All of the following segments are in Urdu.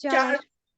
4।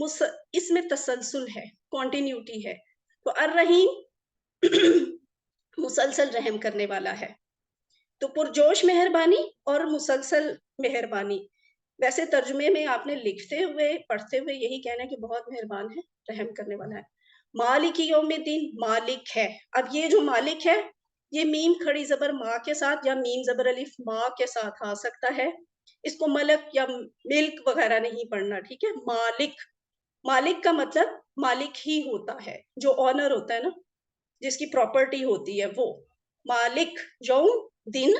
اس میں تسلسل ہے، کنٹینیوٹی ہے. تو الرحیم مسلسل رحم کرنے والا ہے. تو پرجوش مہربانی اور مسلسل مہربانی. ویسے ترجمے میں آپ نے لکھتے ہوئے پڑھتے ہوئے یہی کہنا ہے کہ بہت مہربان ہے، رحم کرنے والا ہے. مالک یوم الدین مالک ہے. اب یہ جو مالک ہے یہ میم کھڑی زبر ماں کے ساتھ یا میم زبر الف ماں کے ساتھ آ سکتا ہے. اس کو ملک یا ملک وغیرہ نہیں پڑھنا، ٹھیک ہے. مالک، مالک کا مطلب مالک ہی ہوتا ہے، جو آنر ہوتا ہے نا، جس کی پراپرٹی ہوتی ہے وہ. مالک یوم دن.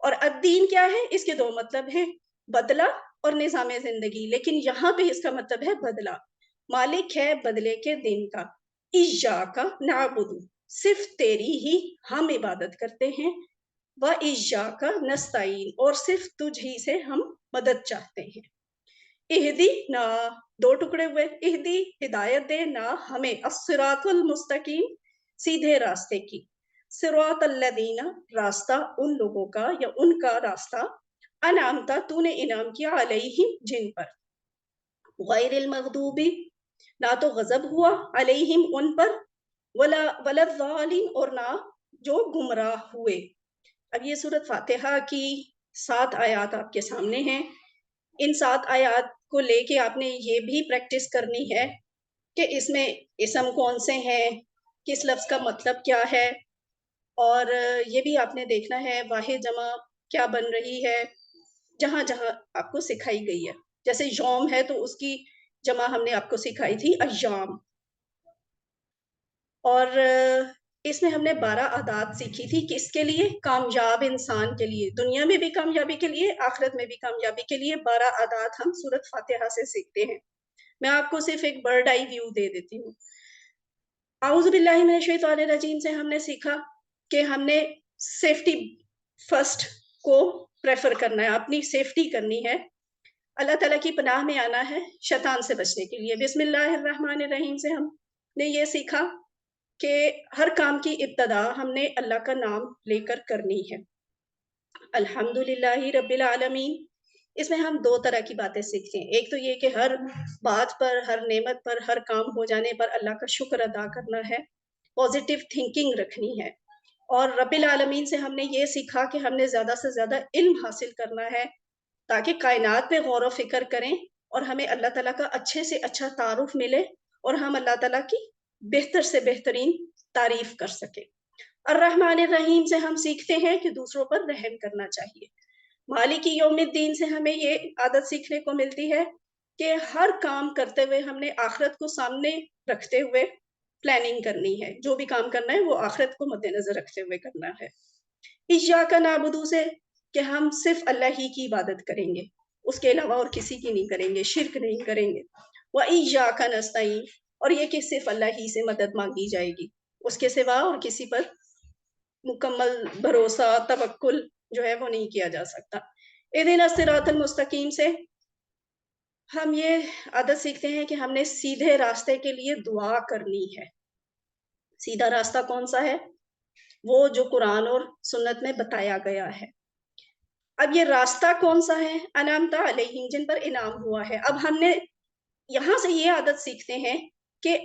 اور الدین کیا ہے؟ اس کے دو مطلب ہیں، بدلہ اور نظام زندگی، لیکن یہاں پہ اس کا مطلب ہے بدلہ. مالک ہے بدلے کے دن کا. ایاک نعبد، صرف تیری ہی ہم عبادت کرتے ہیں. وایاک نستعین، اور صرف تجھ ہی سے ہم مدد چاہتے ہیں. اہدی نا، دو ٹکڑے ہوئے. اہدی ہدایت دے، نا ہمیں، الصراط المستقیم سیدھے راستے کی. صراط الذین، راستہ ان لوگوں کا یا ان کا راستہ. انعمتا، تو نے انعام کیا، علیہم جن پر. غیر المغضوبی، نہ تو غضب ہوا، علیہم ان پر، ولا الضالین، اور نہ جو گمراہ ہوئے. اب یہ سورۃ فاتحہ کی 7 آیات آپ کے سامنے ہیں. ان 7 آیات کو لے کے آپ نے یہ بھی پریکٹس کرنی ہے کہ اس میں اسم کون سے ہیں، کس لفظ کا مطلب کیا ہے، اور یہ بھی آپ نے دیکھنا ہے واحد جمع کیا بن رہی ہے جہاں جہاں آپ کو سکھائی گئی ہے. جیسے یوم ہے تو اس کی جمع ہم نے آپ کو سکھائی تھی ایام. اور اس میں ہم نے 12 عادات سیکھی تھی، کس کے لیے؟ کامیاب انسان کے لیے، دنیا میں بھی کامیابی کے لیے، آخرت میں بھی کامیابی کے لیے. 12 عادات ہم سورۃ فاتحہ سے سیکھتے ہیں. میں آپ کو صرف ایک برڈ آئی ویو دے دیتی ہوں. اعوذ باللہ من الشیطان الرجیم سے ہم نے سیکھا کہ ہم نے سیفٹی فرسٹ کو پریفر کرنا ہے، اپنی سیفٹی کرنی ہے. اللہ تعالیٰ کی پناہ میں آنا ہے شیطان سے بچنے کے لیے. بسم اللہ الرحمن الرحیم سے ہم نے یہ سیکھا کہ ہر کام کی ابتدا ہم نے اللہ کا نام لے کر کرنی ہے. الحمدللہ رب العالمین. اس میں ہم 2 طرح کی باتیں سیکھتے ہیں. ایک تو یہ کہ ہر بات پر، ہر نعمت پر، ہر کام ہو جانے پر اللہ کا شکر ادا کرنا ہے، پازیٹیو تھنکنگ رکھنی ہے. اور رب العالمین سے ہم نے یہ سیکھا کہ ہم نے زیادہ سے زیادہ علم حاصل کرنا ہے تاکہ کائنات پہ غور و فکر کریں اور ہمیں اللہ تعالیٰ کا اچھے سے اچھا تعارف ملے اور ہم اللہ تعالیٰ کی بہتر سے بہترین تعریف کر سکیں. الرحمن الرحیم سے ہم سیکھتے ہیں کہ دوسروں پر رحم کرنا چاہیے. مالک یوم الدین سے ہمیں یہ عادت سیکھنے کو ملتی ہے کہ ہر کام کرتے ہوئے ہم نے آخرت کو سامنے رکھتے ہوئے پلاننگ کرنی ہے. جو بھی کام کرنا ہے وہ آخرت کو مد نظر رکھتے ہوئے کرنا ہے. ایاک نعبد سے کہ ہم صرف اللہ ہی کی عبادت کریں گے، اس کے علاوہ اور کسی کی نہیں کریں گے، شرک نہیں کریں گے. وایاک نستعین، اور یہ کہ صرف اللہ ہی سے مدد مانگی جائے گی، اس کے سوا اور کسی پر مکمل بھروسہ توکل جو ہے وہ نہیں کیا جا سکتا. اہدنا الصراط المستقیم سے ہم یہ عادت سیکھتے ہیں کہ ہم نے سیدھے راستے کے لیے دعا کرنی ہے. سیدھا راستہ کون سا ہے؟ وہ جو قرآن اور سنت میں بتایا گیا ہے. اب یہ راستہ کون سا ہے؟ انعمتا علیہم، جن پر انعام ہوا ہے. اب ہم نے یہاں سے یہ عادت سیکھتے ہیں کہ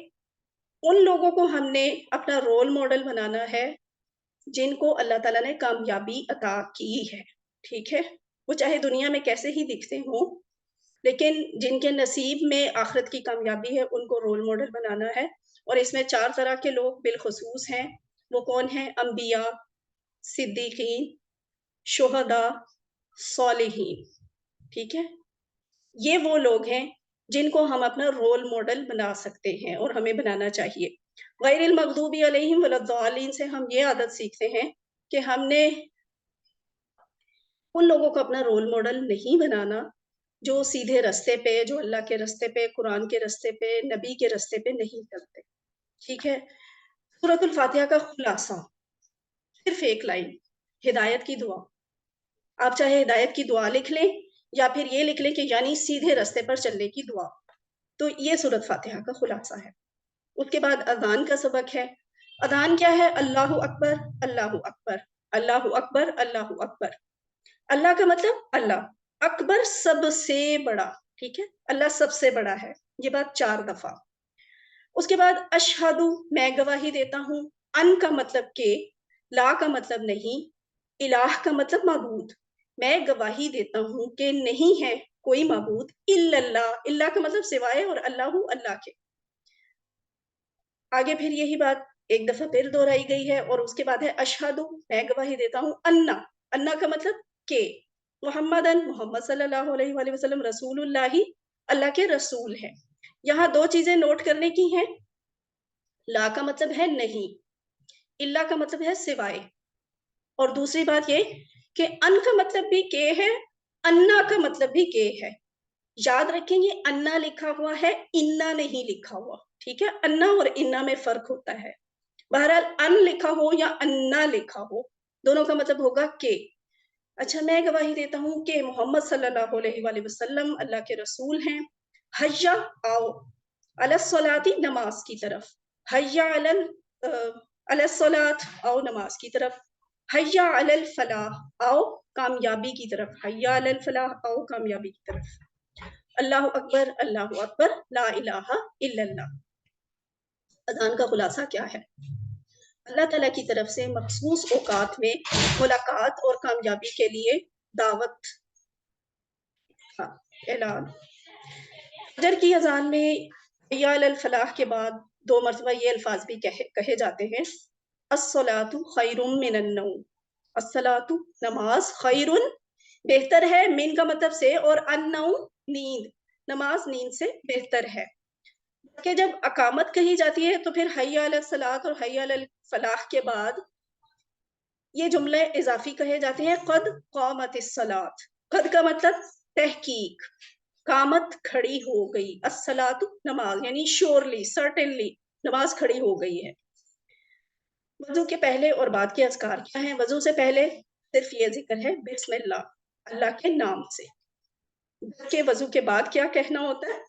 ان لوگوں کو ہم نے اپنا رول ماڈل بنانا ہے جن کو اللہ تعالیٰ نے کامیابی عطا کی ہے. ٹھیک ہے، وہ چاہے دنیا میں کیسے ہی دکھتے ہوں، لیکن جن کے نصیب میں آخرت کی کامیابی ہے ان کو رول ماڈل بنانا ہے. اور اس میں 4 طرح کے لوگ بالخصوص ہیں. وہ کون ہیں؟ انبیاء، صدیقین، شہداء، صالحین. ٹھیک ہے، یہ وہ لوگ ہیں جن کو ہم اپنا رول ماڈل بنا سکتے ہیں اور ہمیں بنانا چاہیے. غیر المغضوب علیہم ولا الضالین سے ہم یہ عادت سیکھتے ہیں کہ ہم نے ان لوگوں کو اپنا رول ماڈل نہیں بنانا جو سیدھے رستے پہ، جو اللہ کے رستے پہ، قرآن کے رستے پہ، نبی کے رستے پہ نہیں چلتے. ٹھیک ہے. سورۃ الفاتحہ کا خلاصہ صرف ایک لائن، ہدایت کی دعا. آپ چاہے ہدایت کی دعا لکھ لیں یا پھر یہ لکھ لیں کہ یعنی سیدھے رستے پر چلنے کی دعا. تو یہ سورۃ فاتحہ کا خلاصہ ہے. اس کے بعد اذان کا سبق ہے. اذان کیا ہے؟ اللہ اکبر، اللہ اکبر، اللہ اکبر، اللہ اکبر. اللہ کا مطلب اللہ، اکبر سب سے بڑا. ٹھیک ہے, اللہ سب سے بڑا ہے, یہ بات 4 دفعہ. اس کے بعد اشہدو, میں گواہی دیتا ہوں, ان کا مطلب کہ, لا کا مطلب نہیں, الہ کا مطلب معبود, میں گواہی دیتا ہوں کہ نہیں ہے کوئی معبود الا اللہ, اللہ کا مطلب سوائے, اور اللہ اللہ کے. آگے پھر یہی بات ایک دفعہ پھر دہرائی گئی ہے, اور اس کے بعد ہے اشہدو, میں گواہی دیتا ہوں, انا کا مطلب کہ, محمد صلی اللہ علیہ وآلہ وسلم رسول اللہ, اللہ کے رسول ہیں. یہاں 2 چیزیں نوٹ کرنے کی ہیں, لا کا مطلب ہے نہیں, اللہ کا مطلب ہے سوائے, اور دوسری بات یہ کہ ان کا مطلب بھی کہ ہے, انا کا مطلب بھی کہ ہے. یاد رکھیں یہ انا لکھا ہوا ہے, انا نہیں لکھا ہوا, ٹھیک ہے, انا اور انا میں فرق ہوتا ہے. بہرحال ان لکھا ہو یا انا لکھا ہو, دونوں کا مطلب ہوگا کہ. اچھا, میں گواہی دیتا ہوں کہ محمد صلی اللہ علیہ وآلہ وسلم اللہ کے رسول ہیں. حیا, آؤ, علی الصلاۃ, نماز کی طرف. حیا علی الصلاۃ, آؤ نماز کی طرف. حیا علی الفلاح, آؤ کامیابی کی طرف. حیا علی الفلاح, آؤ کامیابی کی طرف. اللہ اکبر, اللہ اکبر, لا الہ الا اللہ. اذان کا خلاصہ کیا ہے؟ اللہ تعالیٰ کی طرف سے مخصوص اوقات میں ملاقات اور کامیابی کے لیے دعوت کا اعلان. فجر کی اذان میں حیا علی الفلاح کے بعد 2 مرتبہ یہ الفاظ بھی کہے جاتے ہیں, الصلاۃ خیر من النوم, الصلاۃ نماز, خیر بہتر ہے, من کا مطلب سے, اور النوم نیند, نماز نیند سے بہتر ہے. کہ جب اقامت کہی جاتی ہے تو پھر حیا علی الصلاۃ اور حیا علی الفلاح کے بعد یہ جملے اضافی کہے جاتے ہیں, قد قامت الصلاۃ. قد کا مطلب تحقیق, قامت کھڑی ہو گئی, الصلاۃ نماز, یعنی شیورلی, سرٹنلی نماز کھڑی ہو گئی ہے. وضو کے پہلے اور بعد کے اذکار کیا ہیں؟ وضو سے پہلے صرف یہ ذکر ہے بسم اللہ, اللہ کے نام سے. کہ وضو کے بعد کیا کہنا ہوتا ہے؟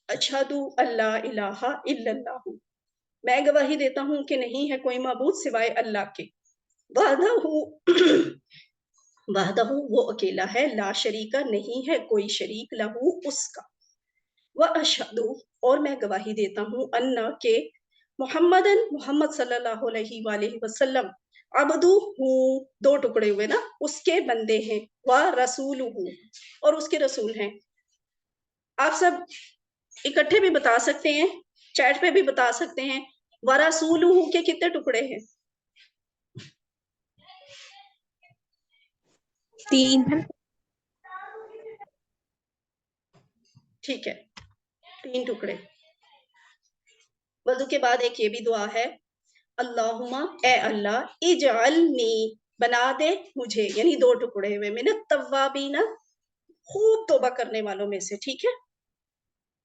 اشہدو اللہ الہ الا اللہ, میں گواہی دیتا ہوں کہ نہیں ہے کوئی معبود سوائے اللہ کے. وحدہ, وہ اکیلا ہے, لا شریکہ, نہیں ہے کوئی شریک, لہو, اس کا. واشہدو, اور میں گواہی دیتا ہوں, انا کہ محمد صلی اللہ علیہ وآلہ وسلم, عبدہ, 2 ٹکڑے ہوئے نا, اس کے بندے ہیں, ورسولہ, اور اس کے رسول ہیں. آپ سب اکٹھے بھی بتا سکتے ہیں, چیٹ پہ بھی بتا سکتے ہیں, ورسولہ کے کتنے ٹکڑے ہیں؟ 3. ٹھیک ہے, 3 ٹکڑے. وضو کے بعد ایک یہ بھی دعا ہے, اللہم, اے اللہ, اجعلنی, بنا دے مجھے, یعنی 2 ٹکڑے ہوئے, من التوابین, خوب توبہ کرنے والوں میں سے. ٹھیک ہے,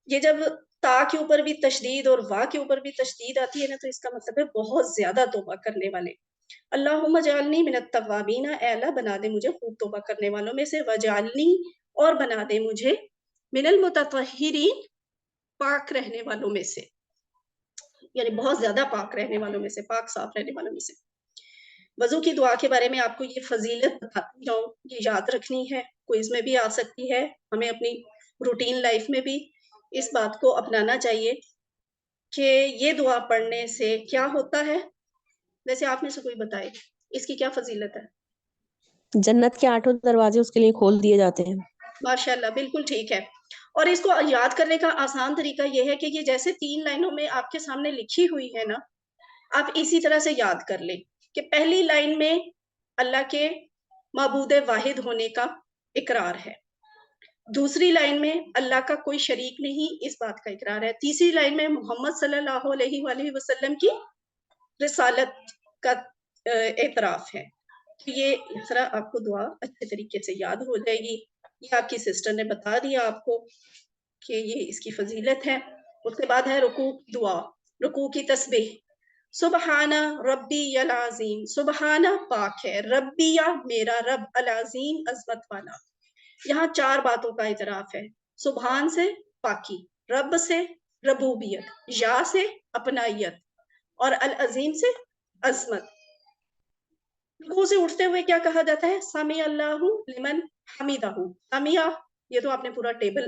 یہ جب تا کے اوپر بھی تشدید اور وا کے اوپر بھی تشدید آتی ہے نا, تو اس کا مطلب ہے بہت زیادہ توبہ کرنے والے. اللہم اجعلنی من التوابین, اے اللہ بنا دے مجھے خوب توبہ کرنے والوں میں سے. وجعلنی, اور بنا دے مجھے, من المتطہرین, پاک رہنے والوں میں سے, یعنی بہت زیادہ پاک رہنے والوں میں سے, پاک صاف رہنے والوں میں سے. وضو کی دعا کے بارے میں آپ کو یہ فضیلت بتاتی ہوں, یہ یاد رکھنی ہے, کوئز میں بھی آ سکتی ہے. ہمیں اپنی روٹین لائف میں بھی اس بات کو اپنانا چاہیے کہ یہ دعا پڑھنے سے کیا ہوتا ہے. ویسے آپ میں سے کوئی بتائے اس کی کیا فضیلت ہے؟ جنت کے 8 دروازے اس کے لیے کھول دیے جاتے ہیں. ماشاءاللہ, بالکل ٹھیک ہے. اور اس کو یاد کرنے کا آسان طریقہ یہ ہے کہ یہ جیسے 3 لائنوں میں آپ کے سامنے لکھی ہوئی ہے نا, آپ اسی طرح سے یاد کر لیں کہ پہلی لائن میں اللہ کے معبود واحد ہونے کا اقرار ہے, دوسری لائن میں اللہ کا کوئی شریک نہیں, اس بات کا اقرار ہے, تیسری لائن میں محمد صلی اللہ علیہ وآلہ وسلم کی رسالت کا اعتراف ہے. تو یہ اس طرح آپ کو دعا اچھے طریقے سے یاد ہو جائے گی. یہ آپ کی سسٹر نے بتا دیا آپ کو کہ یہ اس کی فضیلت ہے. اس کے بعد ہے رکوع دعا, رکوع کی تسبیح, سبحان ربی العظیم, سبحان پاک ہے, ربی میرا رب, العظیم عظمت والا. یہاں 4 باتوں کا اعتراف ہے, سبحان سے پاکی, رب سے ربوبیت, یا سے اپنائیت, اور العظیم سے عظمت. رکوع سے اٹھتے ہوئے کیا کہا جاتا ہے؟ سمی اللہ لمن حمیدہ. سمیہ, یہ تو آپ نے پورا ٹیبل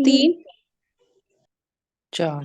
3 4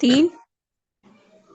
3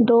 2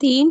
3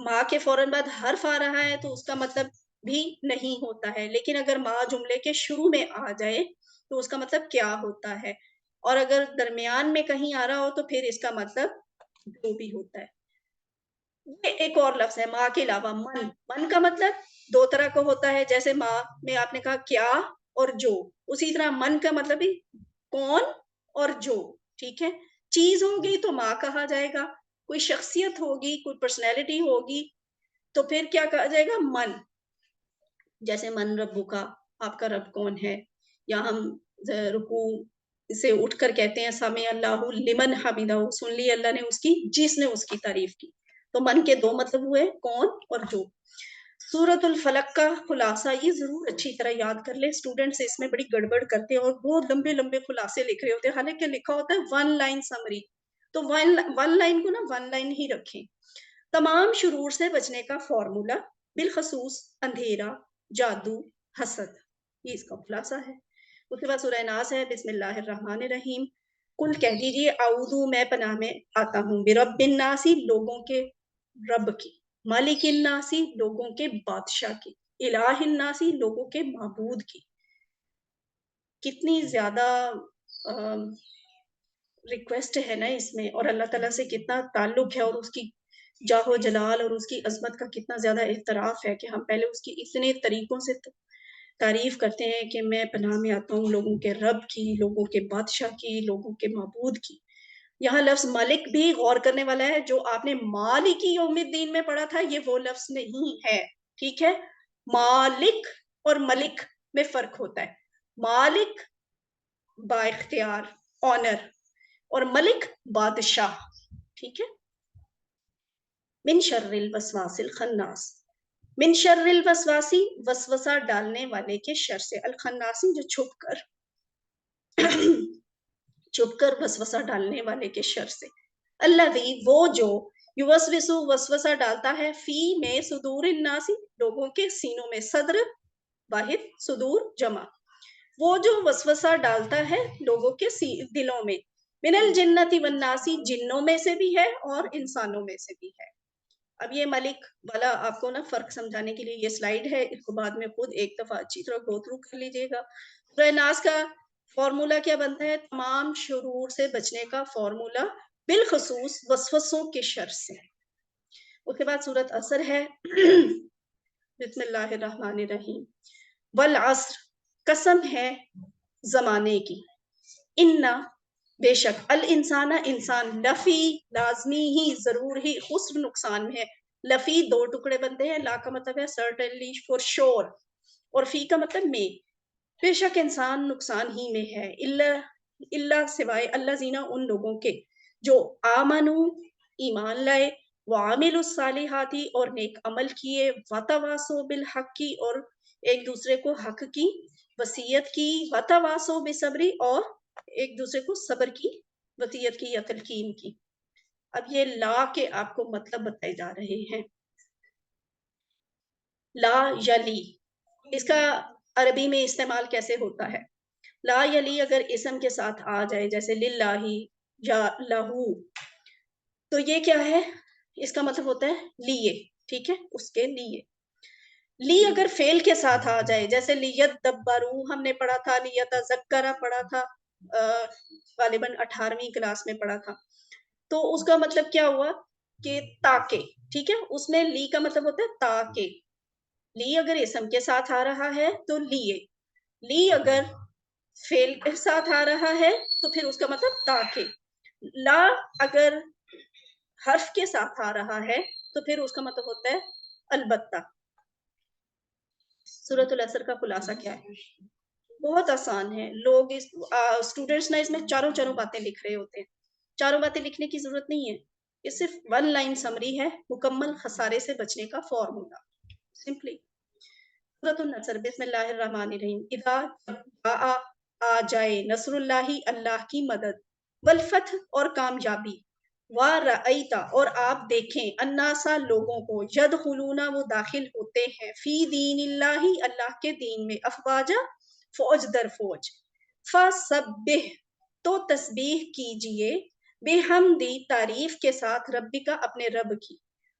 ماں کے فوراً بعد حرف آ رہا ہے تو اس کا مطلب بھی نہیں ہوتا ہے، لیکن اگر ماں جملے کے شروع میں آ جائے تو اس کا مطلب کیا ہوتا ہے، اور اگر درمیان میں کہیں آ رہا ہو تو پھر اس کا مطلب جو بھی ہوتا ہے۔ یہ ایک اور لفظ ہے ماں کے علاوہ من۔ من کا مطلب دو طرح کا ہوتا ہے، جیسے ماں میں آپ نے کہا کیا اور جو، اسی طرح من کا مطلب بھی کون اور جو، ٹھیک ہے۔ چیز ہوگی تو ماں کہا جائے گا، کوئی شخصیت ہوگی، کوئی پرسنالٹی ہوگی تو پھر کیا کہا جائے گا، من۔ جیسے من ربو کا، آپ کا رب کون ہے، یا ہم رکوع سے اٹھ کر کہتے ہیں سمع اللہ لمن حمدہ، سن لی اللہ نے اس کی جس نے اس کی تعریف کی۔ تو من کے دو مطلب ہوئے، کون اور جو۔ سورۃ الفلق کا خلاصہ یہ ضرور اچھی طرح یاد کر لیں، اسٹوڈنٹس اس میں بڑی گڑبڑ کرتے ہیں اور بہت لمبے لمبے خلاصے لکھ رہے ہوتے ہیں، حالانکہ لکھا ہوتا ہے ون لائن سمری، تو ون لائن کو نا ون لائن ہی رکھیں۔ تمام شرور سے بچنے کا فارمولا، بالخصوص اندھیرا، جادو، حسد، یہ اس کا خلاصہ ہے۔ اس کے بعد سورہ ناس ہے، بسم اللہ الرحمن الرحیم، کل کہہ دیجئے اعوذ میں پناہ میں آتا ہوں، برب الناسی لوگوں کے رب کی، مالک الناسی لوگوں کے بادشاہ کی، الہ الناسی لوگوں کے معبود کی۔ کتنی زیادہ ریکویسٹ ہے نا اس میں، اور اللہ تعالیٰ سے کتنا تعلق ہے، اور اس کی جاہ و جلال اور اس کی عظمت کا کتنا زیادہ اعتراف ہے کہ ہم پہلے اس کی اتنے طریقوں سے تعریف کرتے ہیں کہ میں پناہ میں آتا ہوں لوگوں کے رب کی، لوگوں کے بادشاہ کی، لوگوں کے معبود کی۔ یہاں لفظ ملک بھی غور کرنے والا ہے، جو آپ نے مالک یوم الدین میں پڑھا تھا یہ وہ لفظ نہیں ہے، ٹھیک ہے۔ مالک اور ملک میں فرق ہوتا ہے، مالک با اختیار، آنر، اور ملک بادشاہ، ٹھیک ہے۔ من شر الوسواس الخناس، من شر الوسواسی وسوسہ ڈالنے والے کے شر سے، الخناسی جو چھپ کر وسوسہ ڈالنے والے کے شر سے، الذی وہ جو یوسوسو وسوسہ ڈالتا ہے، فی میں صدور الناسی لوگوں کے سینوں میں، صدر واحد، صدور جمع، وہ جو وسوسہ ڈالتا ہے لوگوں کے دلوں میں، من الجنتی والناسی جنوں میں سے بھی ہے اور انسانوں میں سے بھی ہے۔ اب یہ ملک والا آپ کو نا فرق سمجھانے کے لیے یہ سلائیڈ ہے، اس کو بعد میں خود ایک دفعہ اچھی طرح گو تھرو کر لیجئے گا۔ سورہ ناس کا فارمولا کیا بنتا ہے، تمام شرور سے بچنے کا فارمولا، بالخصوص وسوسوں کے شر سے۔ اس کے بعد سورۃ عصر ہے، بسم اللہ الرحمن الرحیم، والعصر قسم ہے زمانے کی، انا بے شک، الانسان انسان، لفی لازمی ہی، ضرور ہی، خسر نقصان میں ہے۔ لفی دو ٹکڑے بنتے ہیں، لا کا مطلب ہے certainly for sure، اور فی کا مطلب میں، بے شک انسان نقصان ہی میں ہے، اللہ سوائے اللہ زینہ ان لوگوں کے جو آمنو ایمان لائے، وعامل الصالحاتی اور نیک عمل کیے، وتواصوا بالحق کی اور ایک دوسرے کو حق کی وصیت کی، وتواصوا بالصبر اور ایک دوسرے کو صبر کی وصیت کی یا تلقین کی۔ اب یہ لا کے آپ کو مطلب بتائے جا رہے ہیں۔ لا یلی، اس کا عربی میں استعمال کیسے ہوتا ہے، لا یلی اگر اسم کے ساتھ آ جائے جیسے للہ یا لہو، تو یہ کیا ہے، اس کا مطلب ہوتا ہے لیے، ٹھیک ہے، اس کے لیے۔ لی اگر فعل کے ساتھ آ جائے جیسے لیتدبروا ہم نے پڑھا تھا، لیتذکر پڑھا تھا، غالباً 18ویں کلاس میں پڑھا تھا، تو اس کا مطلب کیا ہوا کہ تاکہ، ٹھیک ہے، اس میں لی کا مطلب ہوتا ہے تاکہ۔ لی اگر اسم کے ساتھ آ رہا ہے تو لیے، لی اگر فعل کے ساتھ آ رہا ہے تو پھر اس کا مطلب تاکہ، لا اگر حرف کے ساتھ آ رہا ہے تو پھر اس کا مطلب ہوتا ہے البتہ۔ سورۃ العصر کا خلاصہ کیا ہے، بہت آسان ہے، لوگ اسٹوڈنٹس نا اس میں چاروں باتیں لکھ رہے ہوتے ہیں، چاروں باتیں لکھنے کی ضرورت نہیں ہے، یہ صرف ون لائن سمری ہے، مکمل خسارے سے بچنے کا فارمولا، سمپلی۔ سورۃ النصر، بسم اللہ الرحمن الرحیم، اذا آ جائے، نصر اللہ اللہ کی مدد، والفتح اور کامیابی، وَرَأَيْتَ اور آپ دیکھیں، النَّاسَ لوگوں کو، يَدْخُلُونَ وہ داخل ہوتے ہیں، فی دین اللہ اللہ کے دین میں، افواجا فوج در فوج، فَسَبِّحْ تو تسبیح کیجئے، بِحَمْدِ تعریف کے ساتھ، ربی کا اپنے رب کی،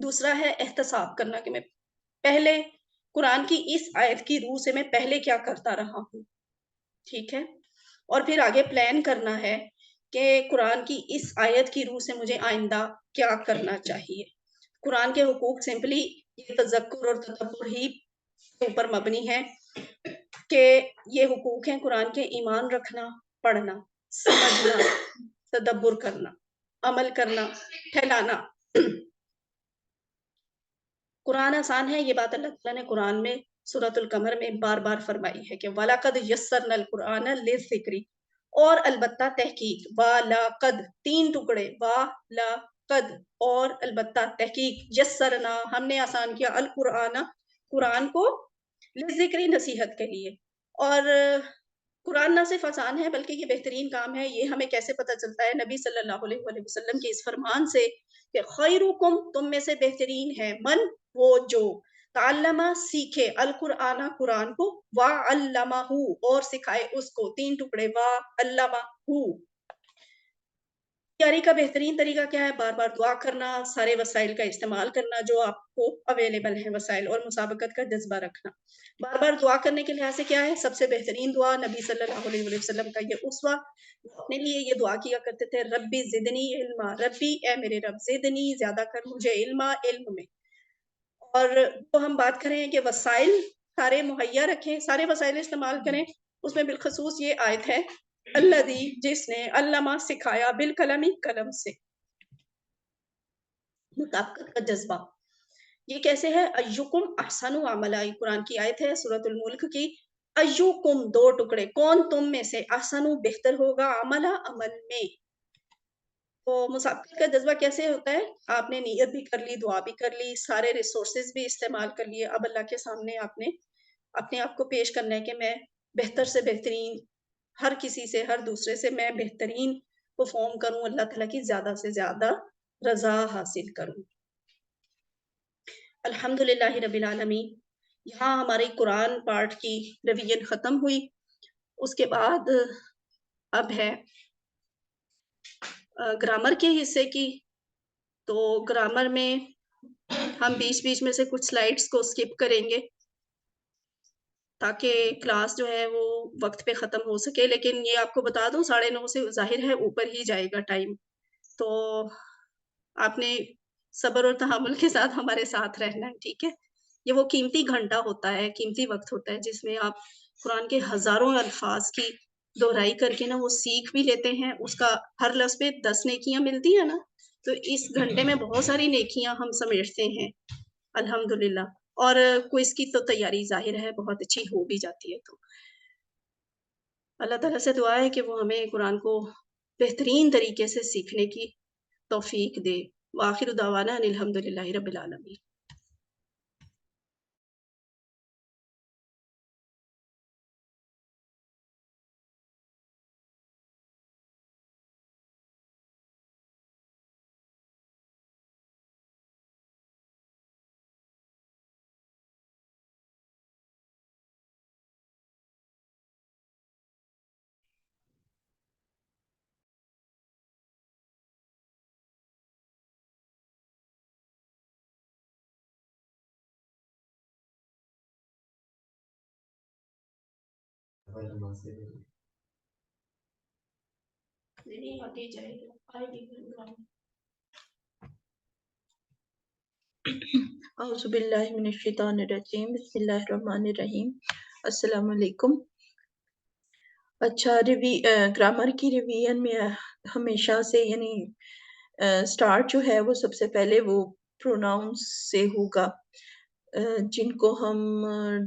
دوسرا ہے احتساب کرنا کہ میں پہلے قرآن کی اس آیت کی روح سے میں پہلے کیا کرتا رہا ہوں، ٹھیک ہے، اور پھر آگے پلان کرنا ہے کہ قرآن کی اس آیت کی روح سے مجھے آئندہ کیا کرنا چاہیے۔ قرآن کے حقوق سمپلی یہ تذکر اور تدبر ہی کے اوپر مبنی ہے کہ یہ حقوق ہیں قرآن کے: ایمان رکھنا، پڑھنا، سمجھنا، تدبر کرنا، عمل کرنا، پھیلانا۔ قرآن آسان ہے، یہ بات اللہ تعالیٰ نے قرآن میں سورۃ القمر میں بار بار فرمائی ہے کہ وَلَقَدْ يَسَّرْنَا الْقُرْآنَ لِلذِّكْرِ، اور البتہ تحقیق، وَلَقَدْ 3 ٹکڑے، وَلَقَدْ اور البتہ تحقیق، یسرنا ہم نے آسان کیا، القرآن قرآن کو، للذکر نصیحت کے لیے۔ اور قرآن نہ صرف آسان ہے بلکہ یہ بہترین کام ہے۔ یہ ہمیں کیسے پتہ چلتا ہے؟ نبی صلی اللہ علیہ وآلہ وسلم کے اس فرمان سے کہ خیرکم، تم میں سے بہترین ہے، من، وہ جو تعلمہ سیکھے، القرآن قرآن کو، وعلمہ اور سکھائے اس کو، 3 ٹکڑے، وعلمہ۔ تیاری کا بہترین طریقہ کیا ہے؟ بار بار دعا کرنا، سارے وسائل کا استعمال کرنا جو آپ کو اویلیبل ہیں وسائل، اور مسابقت کا جذبہ رکھنا۔ بار بار دعا کرنے کے لحاظ سے کیا ہے؟ سب سے بہترین دعا نبی صلی اللہ علیہ وآلہ وسلم کا یہ اسوہ، وہ اپنے لیے یہ دعا کیا کرتے تھے: ربی زدنی علما، ربی اے میرے رب، زدنی زیادہ کر مجھے، علما علم میں۔ اور جو ہم بات کریں کہ وسائل سارے مہیا رکھیں، سارے وسائل استعمال کریں، اس میں بالخصوص یہ آیت ہے: الذی، جس نے، علمہ سکھایا، بالقلم قلم سے، مطابقت کا جذبہ۔ یہ کیسے ہے؟ ایکم احسن عملا، قرآن کی آیت ہے سورۃ الملک کی، ایکم 2 ٹکڑے، کون تم میں سے، احسن بہتر ہوگا، عملا عمل میں۔ تو مسابقت کا جذبہ کیسے ہوتا ہے؟ آپ نے نیت بھی کر لی، دعا بھی کر لی، سارے ریسورسز بھی استعمال کر لیے، اب اللہ کے سامنے آپ نے اپنے آپ کو پیش کرنا ہے کہ میں بہتر سے بہترین، ہر کسی سے، ہر دوسرے سے میں بہترین پرفارم کروں، اللہ تعالیٰ کی زیادہ سے زیادہ رضا حاصل کروں۔ الحمدللہ رب العالمین۔ یہاں ہماری قرآن پارٹ کی ریویژن ختم ہوئی۔ اس کے بعد اب ہے گرامر کے حصے کی۔ تو گرامر میں ہم بیچ بیچ میں سے کچھ سلائیڈز کو سکپ کریں گے تاکہ کلاس جو ہے وہ وقت پہ ختم ہو سکے، لیکن یہ آپ کو بتا دوں 9:30 سے ظاہر ہے اوپر ہی جائے گا ٹائم، تو آپ نے صبر اور تحمل کے ساتھ ہمارے ساتھ رہنا ہے، ٹھیک ہے؟ یہ وہ قیمتی گھنٹہ ہوتا ہے، قیمتی وقت ہوتا ہے جس میں آپ قرآن کے ہزاروں الفاظ کی دہرائی کر کے نا وہ سیکھ بھی لیتے ہیں، اس کا ہر لفظ پہ 10 نیکیاں ملتی ہیں نا، تو اس گھنٹے میں بہت ساری نیکیاں ہم سمیٹتے ہیں الحمدللہ۔ اور کوئز کی تو تیاری ظاہر ہے بہت اچھی ہو بھی جاتی ہے۔ تو اللہ تعالیٰ سے دعا ہے کہ وہ ہمیں قرآن کو بہترین طریقے سے سیکھنے کی توفیق دے۔ وآخر دعوانا ان الحمدللہ رب العالمین۔ اعوذ باللہ من الشیطان الرجیم، بسم اللہ الرحمن الرحیم۔ السلام علیکم۔ اچھا، گرامر کی ریویژن میں ہمیشہ سے یعنی سٹارٹ جو ہے وہ سب سے پہلے وہ پروناؤنس سے ہوگا، جن کو ہم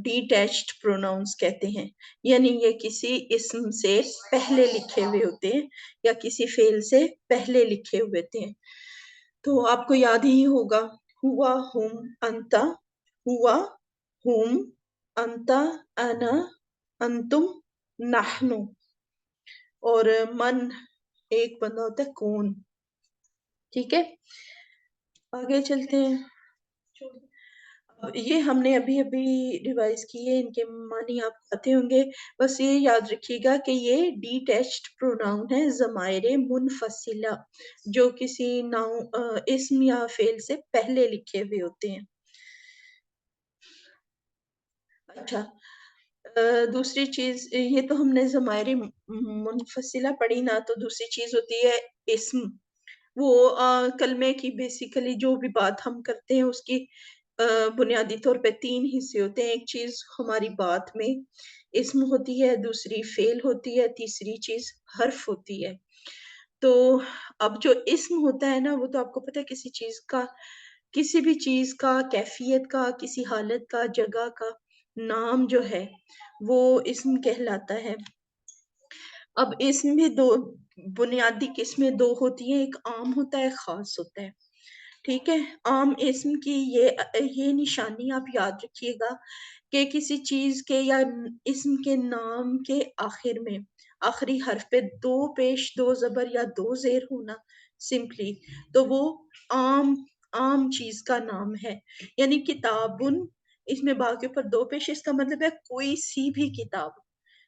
ڈیٹیچڈ پروناؤنس کہتے ہیں، یعنی یہ کسی اسم سے پہلے لکھے ہوئے ہوتے ہیں یا کسی فعل سے پہلے لکھے ہوئے ہوتے ہیں۔ تو آپ کو یاد ہی ہوگا، ہوا، ہم، انتا، ہوا، ہم، انتا، انا، انتم، نحنو، اور من ایک بندہ ہوتا ہے کون، ٹھیک ہے؟ آگے چلتے ہیں۔ یہ ہم نے ابھی ریوائز کی ہے، ان کے معنی آپ آتے ہوں گے. بس یہ یاد رکھیے گا کہ یہ ڈیٹیچڈ پروناؤن ہے، ضمائر منفصلہ جو کسی اسم یا فعل سے پہلے لکھے ہوئے ہوتے ہیں. اچھا، دوسری چیز، یہ تو ہم نے ضمائر منفصلہ پڑھی نا، تو دوسری چیز ہوتی ہے اسم. وہ کلمے کی بیسیکلی جو بھی بات ہم کرتے ہیں اس کی بنیادی طور پہ 3 حصے ہوتے ہیں. ایک چیز ہماری بات میں اسم ہوتی ہے، دوسری فعل ہوتی ہے، تیسری چیز حرف ہوتی ہے. تو اب جو اسم ہوتا ہے نا، وہ تو آپ کو پتہ ہے کسی چیز کا، کسی بھی چیز کا، کیفیت کا، کسی حالت کا، جگہ کا نام جو ہے وہ اسم کہلاتا ہے. اب اسم بھی دو بنیادی قسمیں دو ہوتی ہیں، ایک عام ہوتا ہے، خاص ہوتا ہے. ٹھیک ہے، عام اسم کی یہ نشانی آپ یاد رکھیے گا کہ کسی چیز کے یا اسم کے نام کے آخر میں آخری حرف پہ 2 پیش 2 زبر یا 2 زیر ہونا سمپلی، تو وہ عام چیز کا نام ہے. یعنی کتابن، اس میں با کے اوپر 2 پیش، اس کا مطلب ہے کوئی سی بھی کتاب.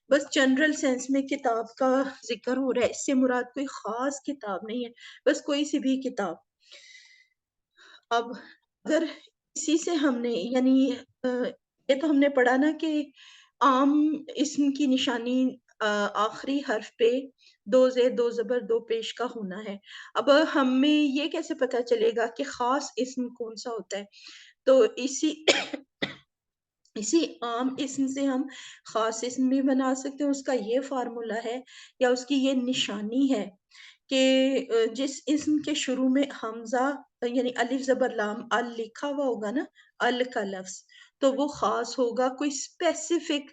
بس جنرل سینس میں کتاب کا ذکر ہو رہا ہے، اس سے مراد کوئی خاص کتاب نہیں ہے، بس کوئی سی بھی کتاب. اب اگر اسی سے ہم نے یعنی یہ تو ہم نے پڑھا نا کہ عام اسم کی نشانی آخری حرف پہ 2 زیر 2 زبر 2 پیش کا ہونا ہے. اب ہمیں یہ کیسے پتا چلے گا کہ خاص اسم کون سا ہوتا ہے؟ تو اسی عام اسم سے ہم خاص اسم بھی بنا سکتے ہیں. اس کا یہ فارمولا ہے یا اس کی یہ نشانی ہے کہ جس اسم کے شروع میں حمزہ یعنی الف زبر لام ال لکھا ہوا ہوگا نا، ال کا لفظ، تو وہ خاص ہوگا، کوئی اسپیسیفک،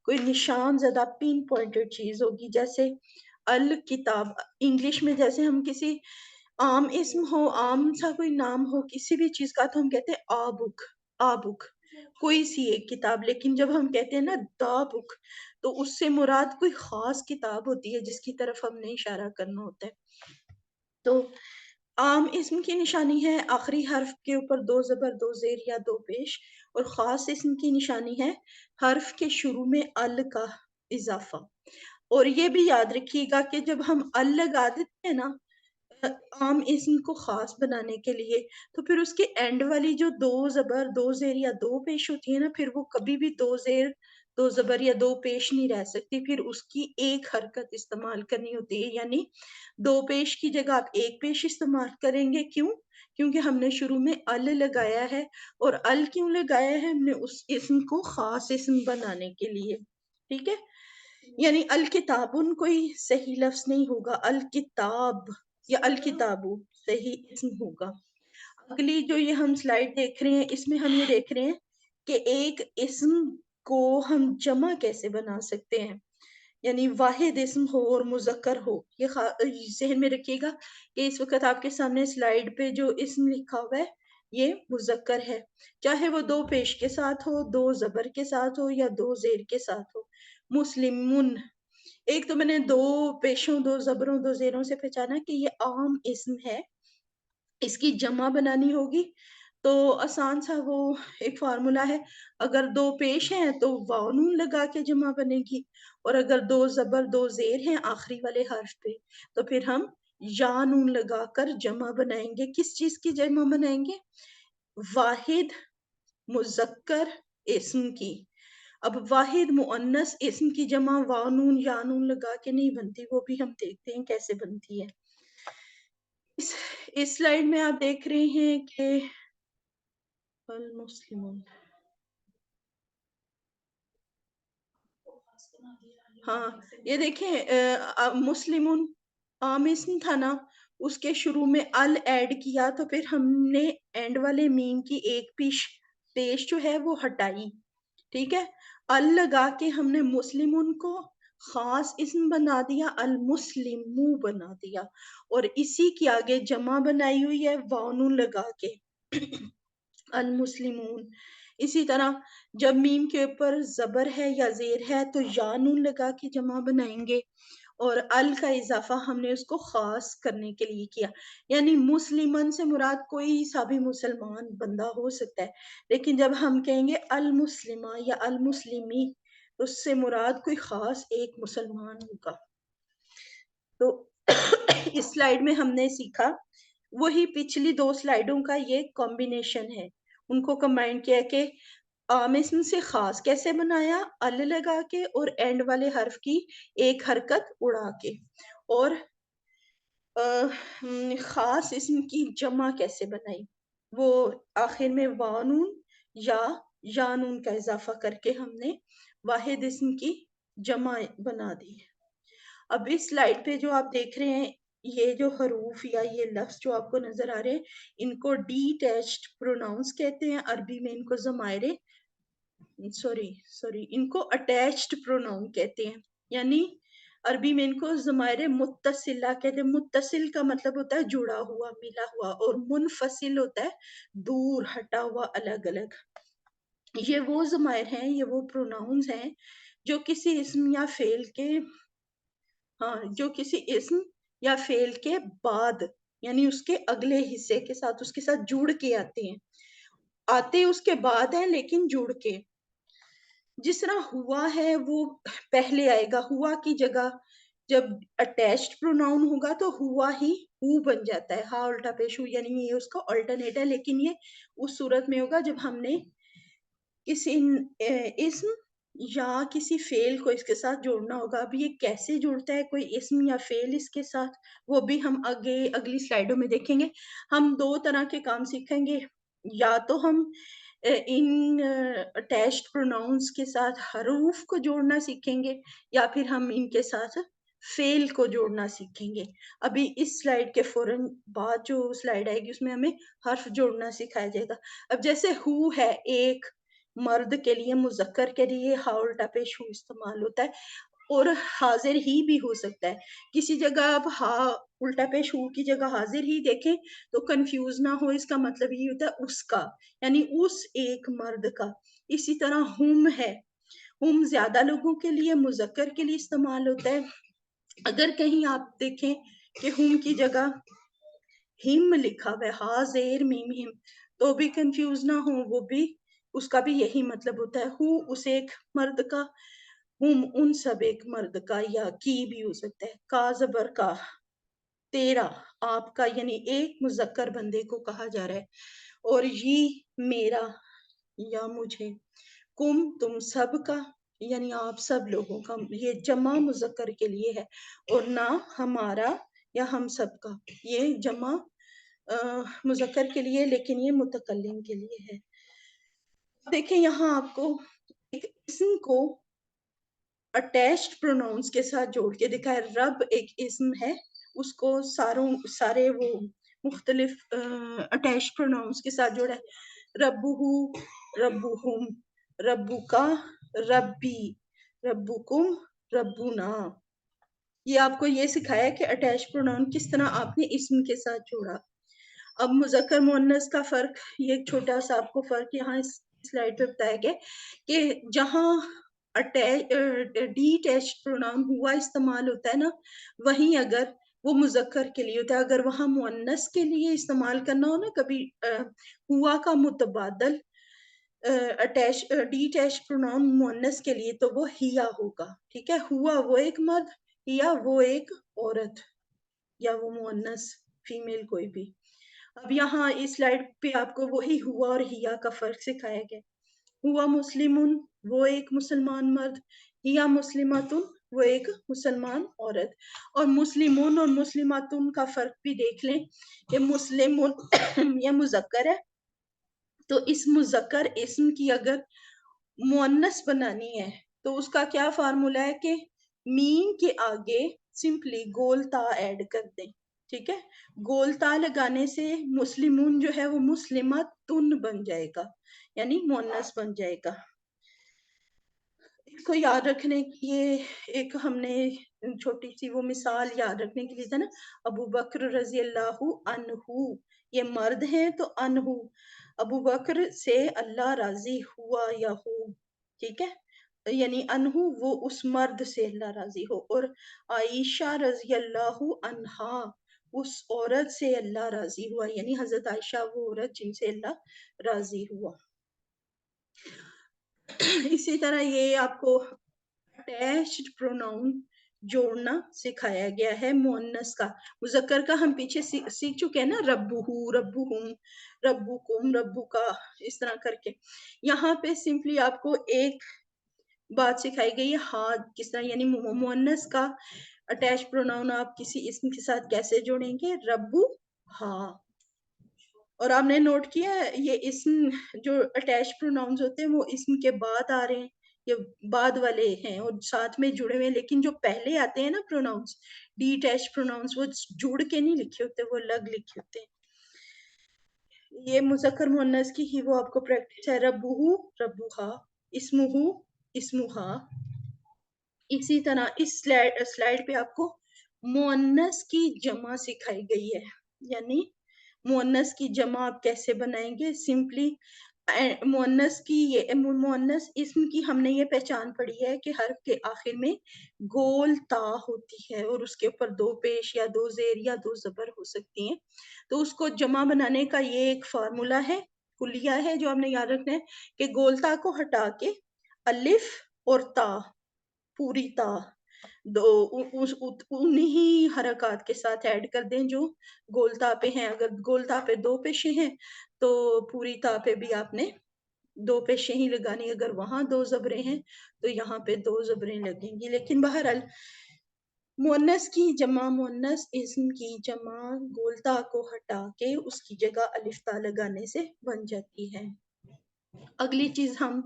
کوئی نشان زدہ پین پوائنٹڈ چیز ہوگی. جیسے الکتاب، انگلش میں جیسے ہم کسی عام اسم ہو، عام سا کوئی نام ہو کسی بھی چیز کا، تو ہم کہتے ہیں آ بک، کوئی سی ایک کتاب. لیکن جب ہم کہتے ہیں نا دا بک، تو اس سے مراد کوئی خاص کتاب ہوتی ہے جس کی طرف ہم نے اشارہ کرنا ہوتا ہے. تو عام اسم کی نشانی ہے آخری حرف کے اوپر 2 زبر 2 زیر یا 2 پیش، اور خاص اسم کی نشانی ہے حرف کے شروع میں ال کا اضافہ. اور یہ بھی یاد رکھیے گا کہ جب ہم ال لگا دیتے ہیں نا عام اسم کو خاص بنانے کے لیے، تو پھر اس کے اینڈ والی جو 2 زبر 2 زیر یا 2 پیش ہوتی ہے نا، پھر وہ کبھی بھی 2 زیر 2 زبر یا 2 پیش نہیں رہ سکتی. پھر اس کی ایک حرکت استعمال کرنی ہوتی ہے، یعنی 2 پیش کی جگہ آپ 1 پیش استعمال کریں گے. کیونکہ ہم نے شروع میں ال لگایا ہے. اور ال کیوں لگایا ہے؟ ہم نے اس اسم کو خاص اسم بنانے کے لیے. ٹھیک ہے، یعنی الکتابن کوئی صحیح لفظ نہیں ہوگا، الکتاب یا الکتابو صحیح اسم ہوگا. اگلی جو یہ ہم سلائیڈ دیکھ رہے ہیں، اس میں ہم یہ دیکھ رہے ہیں کہ ایک اسم کو ہم جمع کیسے بنا سکتے ہیں، یعنی واحد اسم ہو اور مذکر ہو. یہ ذہن میں رکھیے گا کہ اس وقت آپ کے سامنے سلائیڈ پہ جو اسم لکھا ہوا ہے یہ مذکر ہے، چاہے وہ 2 پیش کے ساتھ ہو، 2 زبر کے ساتھ ہو یا 2 زیر کے ساتھ ہو. مسلمون، ایک تو میں نے 2 پیشوں 2 زبروں 2 زیروں سے پہچانا کہ یہ عام اسم ہے. اس کی جمع بنانی ہوگی تو آسان سا وہ ایک فارمولا ہے، اگر 2 پیش ہیں تو واو نون لگا کے جمع بنے گی، اور اگر 2 زبر 2 زیر ہیں آخری والے حرف پہ تو پھر ہم یا نون لگا کر جمع بنائیں گے. کس چیز کی جمع بنائیں گے؟ واحد مذکر اسم کی. اب واحد مؤنث اسم کی جمع واو نون یا نون لگا کے نہیں بنتی، وہ بھی ہم دیکھتے ہیں کیسے بنتی ہے. اس سلائیڈ میں آپ دیکھ رہے ہیں کہ المسلمون، ہاں یہ دیکھیں مسلمون عام اسم تھا نا، اس کے شروع میں ال ایڈ کیا تو پھر ہم نے اینڈ والے میم کی ایک پیش جو ہے وہ ہٹائی. ٹھیک ہے، ال لگا کے ہم نے مسلمون کو خاص اسم بنا دیا، المسلمو بنا دیا، اور اسی کی آگے جمع بنائی ہوئی ہے واو نون لگا کے المسلمون. اسی طرح جب میم کے اوپر زبر ہے یا زیر ہے تو یا نون لگا کے جمع بنائیں گے، اور ال کا اضافہ ہم نے اس کو خاص کرنے کے لیے کیا، یعنی مسلمن سے مراد کوئی سا بھی مسلمان بندہ ہو سکتا ہے، لیکن جب ہم کہیں گے المسلمہ یا المسلمی اس سے مراد کوئی خاص ایک مسلمان ہوگا۔ تو اس سلائیڈ میں ہم نے سیکھا وہی پچھلی 2 سلائیڈوں کا یہ کمبینیشن ہے، ان کو کمبائن کیا کہ عام اسم سے خاص کیسے بنایا، ال لگا کے اور اینڈ والے حرف کی ایک حرکت اڑا کے، اور خاص اسم کی جمع کیسے بنائی، وہ آخر میں وانون یا یانون کا اضافہ کر کے ہم نے واحد اسم کی جمع بنا دی۔ اب اس سلائیڈ پہ جو آپ دیکھ رہے ہیں یہ جو حروف یا یہ لفظ جو آپ کو نظر آ رہے ہیں ان کو ڈی ٹیچڈ پروناؤنس کہتے ہیں، عربی میں ان کو ضمائر ان کو اٹیچڈ پروناؤن کہتے ہیں، یعنی عربی میں ان کو ضمائر متصلہ کہتے ہیں۔ متصل کا مطلب ہوتا ہے جڑا ہوا، ملا ہوا، اور منفصل ہوتا ہے دور، ہٹا ہوا، الگ الگ۔ یہ وہ ضمائر ہیں، یہ وہ پروناؤنز ہیں جو کسی اسم یا فعل کے بعد یعنی اس کے اگلے حصے کے ساتھ اس کے ساتھ جڑ کے آتے اس کے بعد ہیں لیکن جڑ کے، جس طرح ہوا ہے وہ پہلے آئے گا، ہوا کی جگہ جب اٹیچڈ پروناؤن ہوگا تو ہوا ہی ہو بن جاتا ہے، ہا الٹا پیش ہو، یعنی یہ اس کا آلٹرنیٹ ہے، لیکن یہ اس صورت میں ہوگا جب ہم نے کسی اسم یا کسی فعل کو اس کے ساتھ جوڑنا ہوگا۔ اب یہ کیسے جڑتا ہے کوئی اسم یا فعل اس کے ساتھ، وہ بھی ہم اگلی سلائیڈوں میں دیکھیں گے۔ ہم 2 طرح کے کام سیکھیں گے، یا تو ہم ان اٹیچڈ پروناؤنس کے ساتھ حروف کو جوڑنا سیکھیں گے، یا پھر ہم ان کے ساتھ فعل کو جوڑنا سیکھیں گے۔ ابھی اس سلائیڈ کے فوراً بعد جو سلائیڈ آئے گی اس میں ہمیں حرف جوڑنا سکھایا جائے گا۔ اب جیسے ہو ہے، ایک مرد کے لیے، مذکر کے لیے ہا الٹا پیش ہو استعمال ہوتا ہے، اور حاضر ہی بھی ہو سکتا ہے۔ کسی جگہ آپ ہا الٹا پیش ہو کی جگہ حاضر ہی دیکھیں تو کنفیوز نہ ہو، اس کا مطلب یہ ہوتا ہے اس کا، یعنی اس ایک مرد کا۔ اسی طرح ہم ہے، ہم زیادہ لوگوں کے لیے، مذکر کے لیے استعمال ہوتا ہے۔ اگر کہیں آپ دیکھیں کہ ہم کی جگہ ہم لکھا ہوا ہے، ہا زیر میم ہم، تو بھی کنفیوز نہ ہو، وہ بھی اس کا بھی یہی مطلب ہوتا ہے، ہو اس ایک مرد کا، ہم ان سب ایک مرد کا، یا کی بھی ہو سکتا ہے۔ کا زبر کا، تیرا، آپ کا، یعنی ایک مذکر بندے کو کہا جا رہا ہے، اور یہ میرا یا مجھے، کم تم سب کا، یعنی آپ سب لوگوں کا، یہ جمع مذکر کے لیے ہے، اور نہ ہمارا یا ہم سب کا، یہ جمع مذکر کے لیے، لیکن یہ متکلم کے لیے ہے۔ دیکھیں یہاں آپ کو ایک اسم کو اٹیچڈ پروناؤنس کے ساتھ جوڑ کے دکھا ہے۔ رب ایک اسم ہے، اس کو سارے وہ مختلف اٹیچڈ پروناؤنس کے ساتھ جوڑا ہے۔ ربہو، ربہم، ربکا، ربی، ربکم، ربنا۔ یہ آپ کو یہ سکھایا کہ اٹیچڈ پروناؤن کس طرح آپ نے اسم کے ساتھ جوڑا۔ اب مذکر مؤنث کا فرق، یہ ایک چھوٹا سا آپ کو فرق یہاں اس سلائیڈ پہ بتایا گیا کہ جہاں ڈی اٹیچڈ پروناؤن ہوا استعمال ہوتا ہے نا، وہیں اگر وہ مذکر کے لیے ہوتا ہے، اگر وہاں مؤنث کے لیے استعمال کرنا ہو نا کبھی ہوا کا متبادل ڈی اٹیچڈ پروناؤن مؤنث کے لیے، تو وہ ہیا ہوگا، ٹھیک ہے۔ ہوا وہ ایک مرد، ہیا وہ ایک عورت، یا وہ مؤنث فیمیل کوئی بھی۔ اب یہاں اس سلائیڈ پہ آپ کو وہی ہوا اور ہیا کا فرق سکھایا گیا۔ ہوا مسلمن وہ ایک مسلمان مرد، ہیا مسلماتن وہ ایک مسلمان عورت۔ اور مسلمون اور مسلماتن کا فرق بھی دیکھ لیں کہ مسلمون یہ مذکر ہے، تو اس مذکر اسم کی اگر مؤنث بنانی ہے تو اس کا کیا فارمولا ہے کہ میم کے آگے سمپلی گول تا ایڈ کر دیں، ٹھیک ہے۔ گول تا لگانے سے مسلمون جو ہے وہ مسلماتن بن جائے گا، یعنی مؤنث بن جائے گا۔ اس کو یاد رکھنے کی یہ ایک ہم نے چھوٹی سی وہ مثال یاد رکھنے کے لیے تھا نا، ابو بکر رضی اللہ عنہ، یہ مرد ہیں تو عنہ، ابو بکر سے اللہ راضی ہوا یا ہو، ٹھیک ہے۔ یعنی انہو وہ اس مرد سے اللہ راضی ہو، اور عائشہ رضی اللہ عنہا اس عورت سے اللہ راضی ہوا، یعنی حضرت عائشہ وہ عورت جن سے اللہ راضی ہوا۔ اسی طرح یہ آپ کو اٹیچڈ پروناؤن جوڑنا سکھایا گیا ہے مؤنث کا۔ مذکر کا ہم پیچھے سیکھ چکے ہیں نا، ربہ، ربہم، ربکم، ربکا، اس طرح کر کے۔ یہاں پہ سمپلی آپ کو ایک بات سکھائی گئی ہے، ہاں کس طرح، یعنی مؤنث کا اٹیچ پروناؤن آپ کسی اسم کے ساتھ کیسے جوڑیں گے، ربو ہاں۔ اور آپ نے نوٹ کیا ہے یہ اسم جو اٹیچ پروناؤنز ہوتے ہیں وہ اسم کے بعد آ رہے ہیں، یہ بعد والے ہیں اور ساتھ میں جڑے ہوئے ہیں، لیکن جو پہلے آتے ہیں نا پروناؤنز، ڈی اٹیچ پروناؤنز، وہ جڑ کے نہیں لکھے ہوتے، وہ الگ لکھے ہوتے ہیں۔ یہ مذکر مؤنث کی ہی وہ آپ کو پریکٹس ہے، ربہ، ربہا، اسمہ، اسمہا۔ اسی طرح اس سلائیڈ پہ آپ کو مؤنث کی جمع سکھائی گئی ہے، یعنی مؤنث کی جمع آپ کیسے بنائیں گے۔ سمپلی مؤنث اسم کی ہم نے یہ پہچان پڑی ہے کہ حرف کے آخر میں گول تا ہوتی ہے اور اس کے اوپر دو پیش یا دو زیر یا دو زبر ہو سکتی ہیں، تو اس کو جمع بنانے کا یہ ایک فارمولا ہے، کلیہ ہے جو ہم نے یاد رکھنا ہے کہ گول تا کو ہٹا کے الف اور تا، پوری تا انہی حرکات کے ساتھ ایڈ کر دیں جو گول تا پہ ہیں۔ اگر گول تا پہ دو پیشیں ہیں تو پوری تا پہ بھی آپ نے دو پیشیں ہی لگانی، اگر وہاں دو زبریں ہیں تو یہاں پہ دو زبریں لگیں گی۔ لیکن بہرحال مؤنث کی جمع، مؤنث اسم کی جمع گول تا کو ہٹا کے اس کی جگہ الف تا لگانے سے بن جاتی ہے۔ اگلی چیز ہم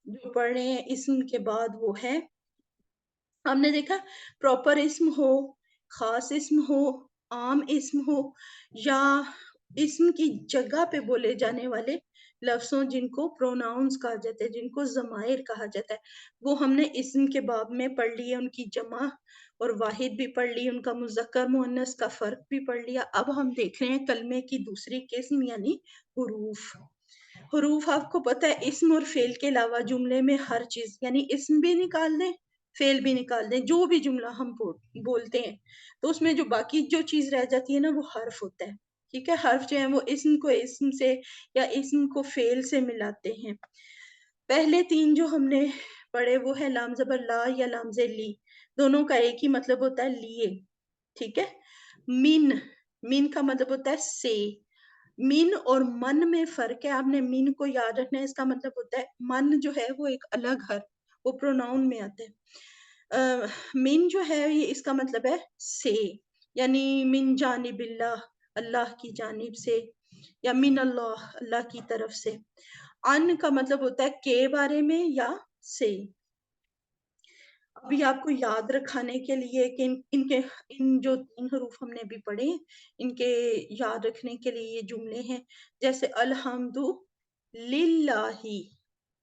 جو پڑھ رہے ہیں اسم کے بعد وہ ہے، ہم نے دیکھا پراپر اسم ہو، خاص اسم ہو، عام اسم ہو، یا اسم کی جگہ پہ بولے جانے والے لفظوں جن کو پروناؤنز کہا جاتا ہے، جن کو ضمائر کہا جاتا ہے، وہ ہم نے اسم کے باب میں پڑھ لیے، ان کی جمع اور واحد بھی پڑھ لی، ان کا مذکر مؤنث کا فرق بھی پڑھ لیا۔ اب ہم دیکھ رہے ہیں کلمے کی دوسری قسم یعنی حروف۔ حروف آپ کو پتہ ہے اسم اور فعل کے علاوہ جملے میں ہر چیز، یعنی اسم بھی نکال دیں فعل بھی نکال دیں، جو بھی جملہ ہم بولتے ہیں تو اس میں جو باقی جو چیز رہ جاتی ہے نا وہ حرف ہوتا ہے، ٹھیک ہے۔ حرف جو ہیں وہ اسم کو اسم سے یا اسم کو فعل سے ملاتے ہیں۔ پہلے تین جو ہم نے پڑھے وہ ہے لام زبر لا یا لام زیر لی، دونوں کا ایک ہی مطلب ہوتا ہے لیے، ٹھیک ہے۔ من کا مطلب ہوتا ہے سے، من اور من میں فرق ہے، آپ نے من کو یاد رکھنا ہے، اس کا مطلب ہوتا ہے من جو ہے وہ ایک الگ حرف، وہ پروناؤن میں آتا ہے۔ من جو ہے یہ اس کا مطلب ہے سے، یعنی من جانب اللہ، اللہ کی جانب سے، یا من اللہ، اللہ کی طرف سے۔ ان کا مطلب ہوتا ہے کے بارے میں یا سے۔ ابھی آپ کو یاد رکھانے کے لیے کہ ان جو تین حروف ہم نے ابھی پڑھے ان کے یاد رکھنے کے لیے یہ جملے ہیں، جیسے الحمد للہ،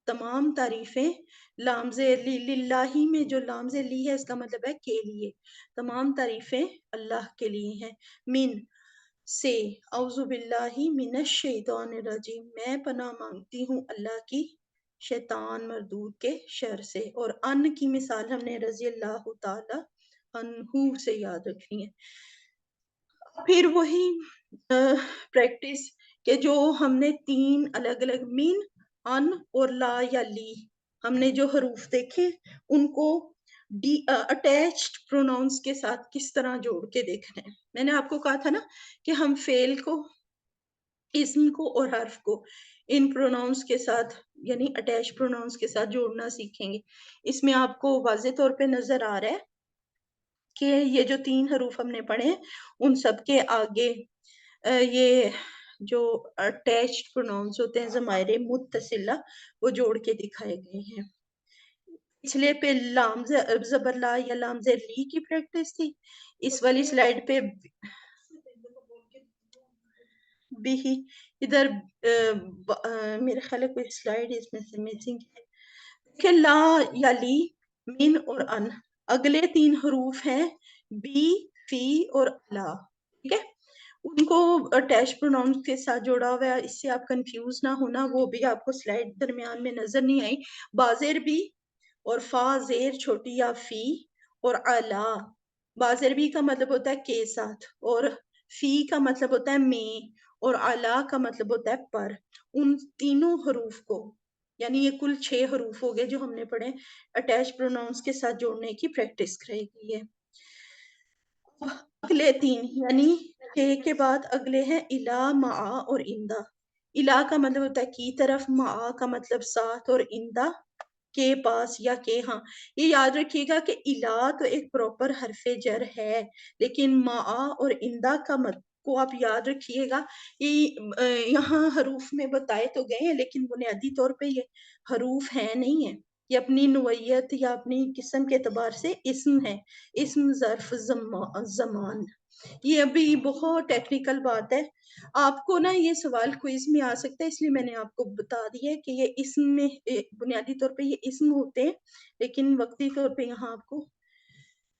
تمام تعریفیں لام زیر لی، للہ میں جو لام زیر لی ہے اس کا مطلب ہے کے لیے، تمام تعریفیں اللہ کے لیے ہیں۔ من سے، اعوذ باللہ من الشیطان الرجیم، میں پناہ مانگتی ہوں اللہ کی شیطان مردود کے شر سے۔ اور ان کی مثال ہم نے رضی اللہ تعالی عنہ سے یاد رکھنی ہے۔ پھر وہی پریکٹس کہ جو ہم نے تین الگ الگ من، ان اور لا یا لی ہم نے جو حروف دیکھے ان کو اٹیچڈ پروناؤنس کے ساتھ کس طرح جوڑ کے دیکھنا ہے۔ میں نے آپ کو کہا تھا نا کہ ہم فعل کو، اسم کو اور حرف کو ان پروناؤنس کے ساتھ یعنی اٹیچ پروناؤنس کے ساتھ جوڑنا سیکھیں گے۔ اس میں آپ کو واضح طور پہ نظر آ رہا ہے کہ یہ جو تین حروف ہم نے پڑھے ان سب کے آگے یہ جو اٹیچڈ پروناؤنس ہوتے ہیں ضمائر متصلہ وہ جوڑ کے دکھائے گئے ہیں۔ پچھلے پہ لام زبر لا یا لام زیر لی کی پریکٹس تھی، اس والی سلائیڈ پہ بھی ادھر میرے خیال ہے کوئی سلائیڈ اس میں سے میسنگ ہے کہ لا یا لی، من اور ان، اگلے تین حروف ہیں بی، فی اور لا، ٹھیک ہے۔ ان کو اٹیچ پروناؤنس کے ساتھ جوڑا ہوا ہے، اس سے آپ کنفیوز نہ ہونا، وہ بھی آپ کو سلائیڈ درمیان میں نظر نہیں آئی۔ بازیر بھی اور فا زیر چھوٹی یا فی اور علا باز عربی کا مطلب ہوتا ہے کے ساتھ اور فی کا مطلب ہوتا ہے میں اور علا کا مطلب ہوتا ہے پر. ان تینوں حروف کو یعنی یہ کل 6 حروف ہو گئے جو ہم نے پڑھے اٹیچ پروناؤنس کے ساتھ جوڑنے کی پریکٹس کرے گی. یہ اگلے 3 یعنی کے بعد اگلے ہیں الا مع اور اندا. الا کا مطلب ہوتا ہے کی طرف، مع کا مطلب ساتھ اور اندا کے پاس یا کے ہاں. یہ یاد رکھیے گا کہ الا تو ایک پراپر حرف جر ہے لیکن مع اور اندا کا کو آپ یاد رکھیے گا. یہ یہاں حروف میں بتائے تو گئے ہیں لیکن بنیادی طور پہ یہ حروف ہیں نہیں ہیں، یہ اپنی نوعیت یا اپنی قسم کے اعتبار سے اسم ہے، اسم ظرف زمان. یہ ابھی بہت ٹیکنیکل بات ہے، آپ کو نا یہ سوال کوئز میں آ سکتا ہے، اس لیے میں نے آپ کو بتا دیا ہے کہ یہ اسم میں بنیادی طور پہ یہ اسم ہوتے ہیں لیکن وقتی طور پہ یہاں آپ کو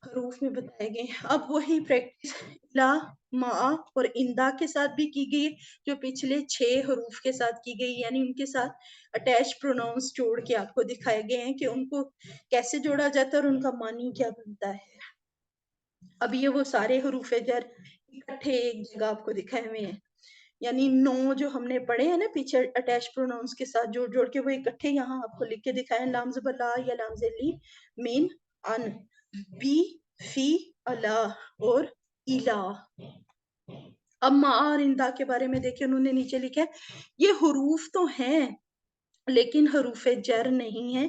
حروف میں بتائے گئے. اب وہی پریکٹس لا مع اور اندا کے ساتھ بھی کی گئی جو پچھلے 6 حروف کے ساتھ کی گئی، یعنی ان کے ساتھ اٹیچ پروناؤنس جوڑ کے آپ کو دکھائے گئے ہیں کہ ان کو کیسے جوڑا جاتا ہے اور ان کا معنی کیا بنتا ہے. اب یہ وہ سارے حروف جر اکٹھے ایک جگہ آپ کو دکھائے ہوئے ہیں، یعنی 9 جو ہم نے پڑھے ہیں نا پیچھے اٹیچ پروناؤنس کے ساتھ جوڑ جوڑ کے وہ اکٹھے یہاں آپ کو لکھ کے دکھائے ہیں. لام زبر لا یا لام زبر لی، مین ان، بی فی الا اور الا. اب مع اور اندا کے بارے میں دیکھیں، انہوں نے نیچے لکھا ہے یہ حروف تو ہیں لیکن حروف جر نہیں ہیں.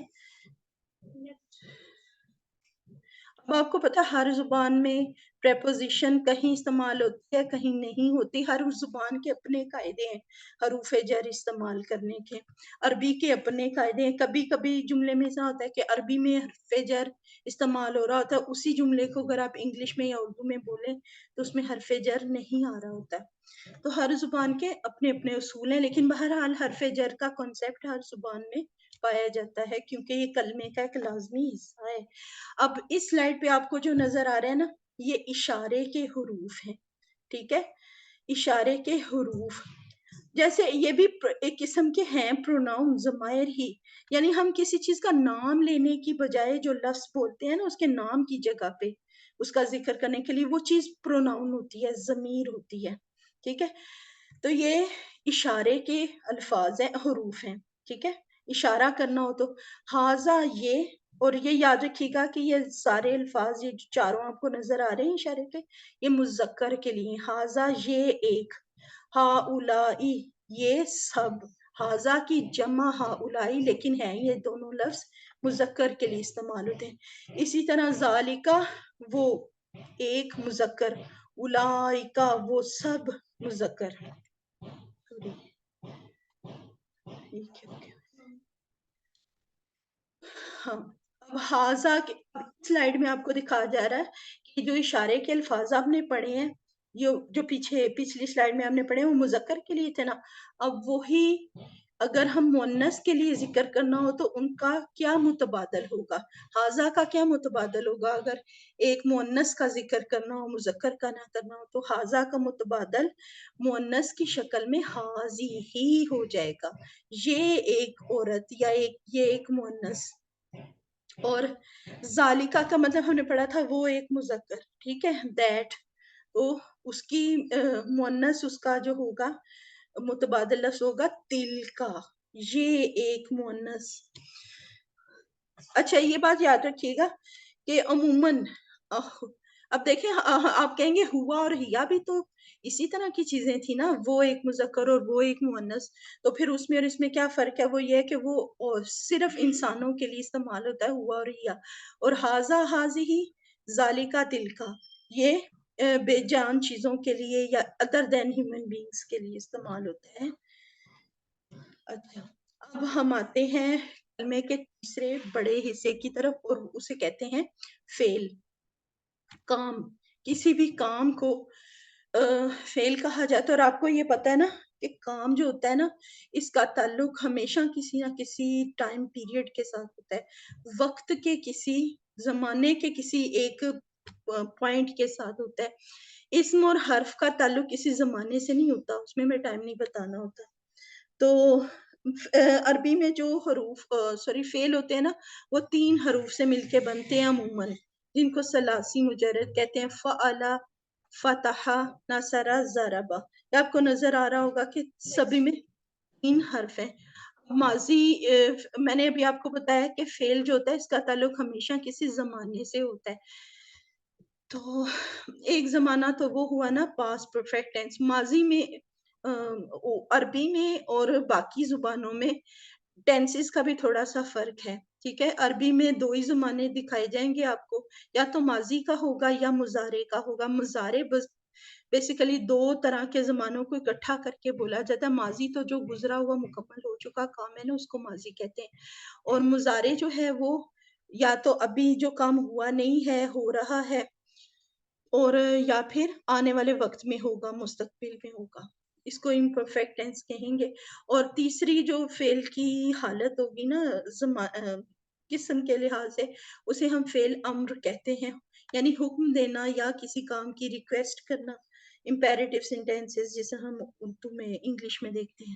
اب آپ کو پتا ہر زبان میں پریپوزیشن کہیں استعمال ہوتی ہے کہیں نہیں ہوتی، ہر زبان کے اپنے قاعدے ہیں حروف جر استعمال کرنے کے. عربی کے اپنے قاعدے ہیں، کبھی کبھی جملے میں ایسا ہوتا ہے کہ عربی میں حرف جر استعمال ہو رہا ہوتا ہے، اسی جملے کو اگر آپ انگلش میں یا اردو میں بولیں تو اس میں حرف جر نہیں آ رہا ہوتا ہے. تو ہر زبان کے اپنے اپنے اصول ہیں لیکن بہرحال حرف جر کا کنسیپٹ ہر زبان میں پایا جاتا ہے کیونکہ یہ کلمے کا ایک لازمی حصہ ہے. اب اس سلائیڈ پہ آپ کو جو نظر آ رہا ہے نا یہ اشارے کے حروف ہیں، ٹھیک ہے، اشارے کے حروف. جیسے یہ بھی ایک قسم کے ہیں پروناؤن ضمائر ہی، یعنی ہم کسی چیز کا نام لینے کی بجائے جو لفظ بولتے ہیں نا اس کے نام کی جگہ پہ اس کا ذکر کرنے کے لیے وہ چیز پروناؤن ہوتی ہے، ضمیر ہوتی ہے، ٹھیک ہے. تو یہ اشارے کے الفاظ ہیں، حروف ہیں، ٹھیک ہے. اشارہ کرنا ہو تو ہاذا یہ، اور یہ یاد رکھیے گا کہ یہ سارے الفاظ یہ چاروں آپ کو نظر آ رہے ہیں اشارے کے، یہ مذکر کے لیے. ہاذا یہ ایک، ہاؤلائی یہ سب، ہاذا کی جمع ہاؤلائی لیکن ہے یہ دونوں لفظ مذکر کے لیے استعمال ہوتے ہیں. اسی طرح ذالکا وہ ایک مذکر، اولائکا وہ سب مذکر. ہاں اب ہاذا کے سلائیڈ میں آپ کو دکھایا جا رہا ہے کہ جو اشارے کے الفاظ آپ نے پڑھے ہیں جو پچھلی سلائیڈ میں آپ نے پڑھے ہیں وہ مذکر کے لیے تھے نا، اب وہی اگر ہم مؤنث کے لیے ذکر کرنا ہو تو ان کا کیا متبادل ہوگا، ہاذا کا کیا متبادل ہوگا. اگر ایک مؤنث کا ذکر کرنا ہو مذکر کا نہ کرنا ہو تو ہاذا کا متبادل مؤنث کی شکل میں حاذی ہی ہو جائے گا، یہ ایک عورت یا یہ ایک مؤنث. اور ذالکا کا مطلب ہم نے پڑھا تھا وہ ایک مذکر، ٹھیک ہے، دیٹ، تو اس کی مؤنث اس کا جو ہوگا متبادل لفظ ہوگا تل کا، یہ ایک مؤنث. اچھا یہ بات یاد رکھیے گا کہ عموماً اب دیکھیں آپ کہیں گے ہوا اور ہیا بھی تو اسی طرح کی چیزیں تھی نا، وہ ایک مذکر اور وہ ایک مؤنث، تو پھر اس میں اور اس میں کیا فرق ہے، وہ یہ ہے کہ وہ صرف انسانوں کے لیے استعمال ہوتا ہے ہوا اور ہیا، اور ہاذا ہاذی ذالکا تلکا یہ بے جان چیزوں کے لیے یا ادر دین ہیومن بینگز کے لیے استعمال ہوتا ہے. اچھا اب ہم آتے ہیں کلمے کے تیسرے بڑے حصے کی طرف اور اسے کہتے ہیں فعل. کام، کسی بھی کام کو فعل کہا جاتا ہے، اور آپ کو یہ پتا ہے نا کہ کام جو ہوتا ہے نا اس کا تعلق ہمیشہ کسی نہ کسی ٹائم پیریڈ کے ساتھ ہوتا ہے، وقت کے کسی زمانے کے کسی ایک پوائنٹ کے ساتھ ہوتا ہے. اسم اور حرف کا تعلق کسی زمانے سے نہیں ہوتا، اس میں ٹائم نہیں بتانا ہوتا. تو عربی میں جو حروف فعل ہوتے ہیں نا وہ 3 حروف سے مل کے بنتے ہیں عموماً، جن کو ثلاثی مجرد کہتے ہیں. فعلا، فتح، نصرہ، ضربہ. یہ آپ کو نظر آ رہا ہوگا کہ سبھی میں 3 حرف ہیں. ماضی میں نے ابھی آپ کو بتایا کہ فعل جو ہوتا ہے اس کا تعلق ہمیشہ کسی زمانے سے ہوتا ہے. تو ایک زمانہ تو وہ ہوا نا پاسٹ پرفیکٹ ٹینس. ماضی میں عربی میں اور باقی زبانوں میں ٹینسز کا بھی تھوڑا سا فرق ہے. ٹھیک ہے، عربی میں 2 ہی زمانے دکھائے جائیں گے آپ کو، یا تو ماضی کا ہوگا یا مضارع کا ہوگا. مضارع بیسیکلی 2 طرح کے زمانوں کو اکٹھا کر کے بولا جاتا ہے. ماضی تو جو گزرا ہوا مکمل ہو چکا کام ہے نا اس کو ماضی کہتے ہیں، اور مضارع جو ہے وہ یا تو ابھی جو کام ہوا نہیں ہے ہو رہا ہے، اور یا پھر آنے والے وقت میں ہوگا، مستقبل میں ہوگا. اس کو امپرفیکٹ ٹینس کہیں گے. اور تیسری جو فعل کی حالت ہوگی نا قسم کے لحاظ سے، اسے ہم فعل امر کہتے ہیں، یعنی حکم دینا یا کسی کام کی ریکویسٹ کرنا. امپیریٹیو سینٹینسز جسے ہم اردو میں انگلش میں دیکھتے ہیں.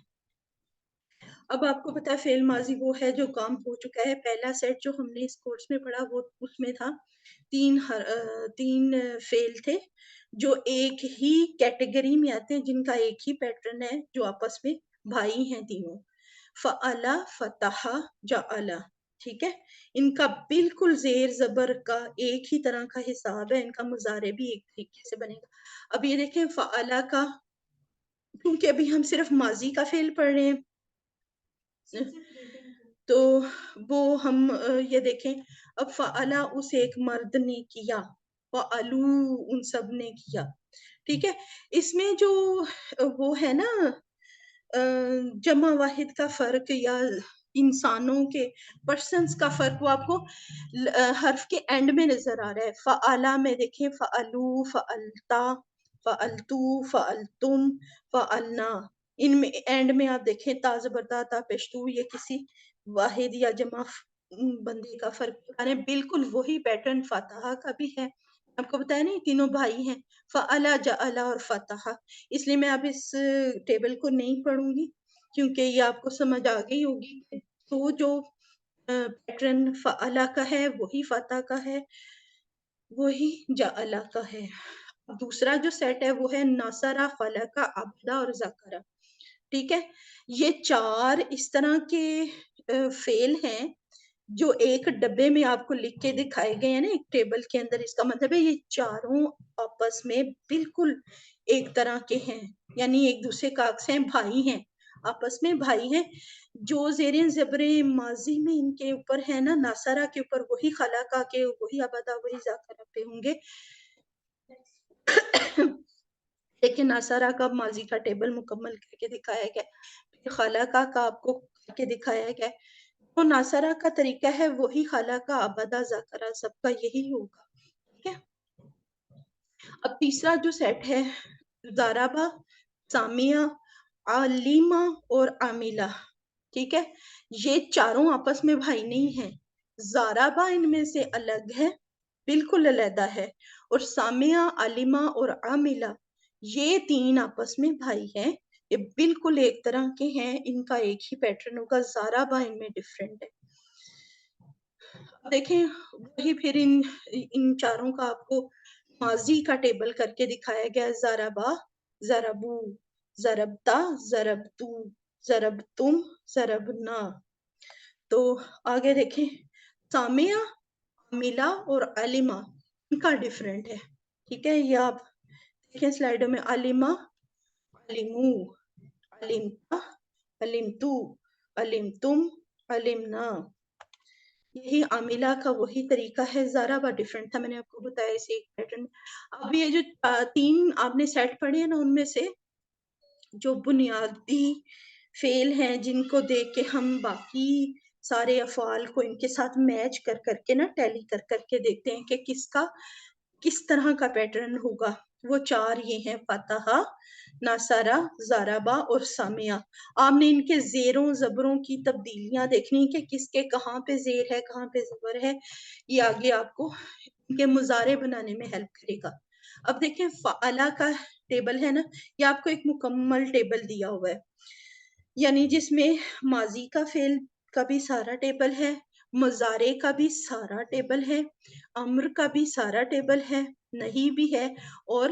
اب آپ کو پتا ہے فعل ماضی وہ ہے جو کام ہو چکا ہے. پہلا سیٹ جو ہم نے اس کورس میں پڑھا وہ اس میں تھا 3 فعل تھے جو ایک ہی کیٹیگری میں آتے ہیں، جن کا ایک ہی پیٹرن ہے، جو آپس میں بھائی ہیں تینوں. فعلا، فتح، جعلا. ٹھیک ہے، ان کا بالکل زیر زبر کا ایک ہی طرح کا حساب ہے. ان کا مضارع بھی ایک طریقے سے بنے گا. اب یہ دیکھیں فعلا کا، کیونکہ ابھی ہم صرف ماضی کا فعل پڑھ رہے ہیں تو وہ ہم یہ دیکھیں. اب فعلا اس ایک مرد نے کیا، فعلو ان سب نے کیا. ٹھیک ہے، اس میں جو وہ ہے نا جمع واحد کا فرق یا انسانوں کے پرسنز کا فرق، وہ آپ کو حرف کے اینڈ میں نظر آ رہا ہے. فعلا میں دیکھیں فعلو، فعلتا، فعلتو، فعلتم، فعلنا. ان میں اینڈ میں آپ دیکھیں تا زبردہ، تا پیشتو، یہ کسی واحد یا جمع بندے کا فرق ہے. بالکل وہی پیٹرن فاتحہ کا بھی ہے. آپ کو بتایا نہیں تینوں بھائی ہیں، فعلا، جعلا اور فتح. اس لیے میں اب اس ٹیبل کو نہیں پڑھوں گی کیونکہ یہ آپ کو سمجھ آ گئی ہوگی. تو جو پیٹرن فعلا کا ہے وہی فتح کا ہے، وہی جعلا کا ہے. دوسرا جو سیٹ ہے وہ ہے ناصرہ، خلقہ، عبدہ اور ذکرہ. ٹھیک ہے، یہ 4 اس طرح کے فعل ہیں جو ایک ڈبے میں آپ کو لکھ کے دکھائے گئے ہیں نا ایک ٹیبل کے اندر. اس کا مطلب ہے یہ چاروں آپس میں بالکل ایک طرح کے ہیں، یعنی ایک دوسرے کا عکس ہیں، بھائی ہیں، آپس میں بھائی ہیں. جو زیریں زبر ماضی میں ان کے اوپر ہے نا ناصرہ کے اوپر وہی خلقہ کے، وہی عبدہ، وہی ذکرہ پہ ہوں گے. لیکن ناصرہ کا ماضی کا ٹیبل مکمل کر کے دکھایا گیا، پھر خلقہ کا آپ کو کر کے دکھایا گیا. تو ناصرہ کا طریقہ ہے وہی خلقہ، عبدہ، ذکرہ، سب کا یہی ہوگا. ٹھیک ہے، اب تیسرا جو سیٹ ہے ضربہ، سامیہ، علیمہ اور عاملہ. ٹھیک ہے، یہ چاروں آپس میں بھائی نہیں ہیں. ضربہ ان میں سے الگ ہے، بالکل علیحدہ ہے، اور سامیہ، علیمہ اور عاملہ یہ 3 آپس میں بھائی ہیں. یہ بالکل ایک طرح کے ہیں، ان کا ایک ہی پیٹرن ہوگا. ضربہ ان میں ڈیفرنٹ ہے. دیکھیں وہی پھر ان چاروں کا آپ کو ماضی کا ٹیبل کر کے دکھایا گیا. ضربہ، ضربو، ضربتا، ضربتو، ضربتم، ضربنا. تو آگے دیکھیں سامیہ، عاملہ اور علیمہ ان کا ڈیفرنٹ ہے. ٹھیک ہے، یہ آپ دیکھیں سلائیڈوں میں. علیمہ، علمو، علمتا، علمتو، علمتم، علمنا. یہی عاملہ کا وہی طریقہ ہے. ضربہ ڈیفرنٹ تھا، میں نے آپ کو بتایا اسی ایک پیٹرن. اب یہ جو 3 آپ نے سیٹ پڑھے ہیں نا ان میں سے جو بنیادی فعل ہیں جن کو دیکھ کے ہم باقی سارے افعال کو ان کے ساتھ میچ کر کر کے نا ٹیلی کر کر کے دیکھتے ہیں کہ کس کا کس طرح کا پیٹرن ہوگا، وہ 4 یہ ہیں فتح، ناصرہ، ضربہ اور سامیہ. آپ نے ان کے زیروں زبروں کی تبدیلیاں دیکھنی کہ کس کے کہاں پہ زیر ہے کہاں پہ زبر ہے. یہ آگے آپ کو ان کے مضارع بنانے میں ہیلپ کرے گا. اب دیکھیں فعلا کا ٹیبل ہے نا، یہ آپ کو ایک مکمل ٹیبل دیا ہوا ہے. یعنی جس میں ماضی کا فعل کا بھی سارا ٹیبل ہے، مضارع کا بھی سارا ٹیبل ہے، امر کا بھی سارا ٹیبل ہے، نہیں بھی ہے، اور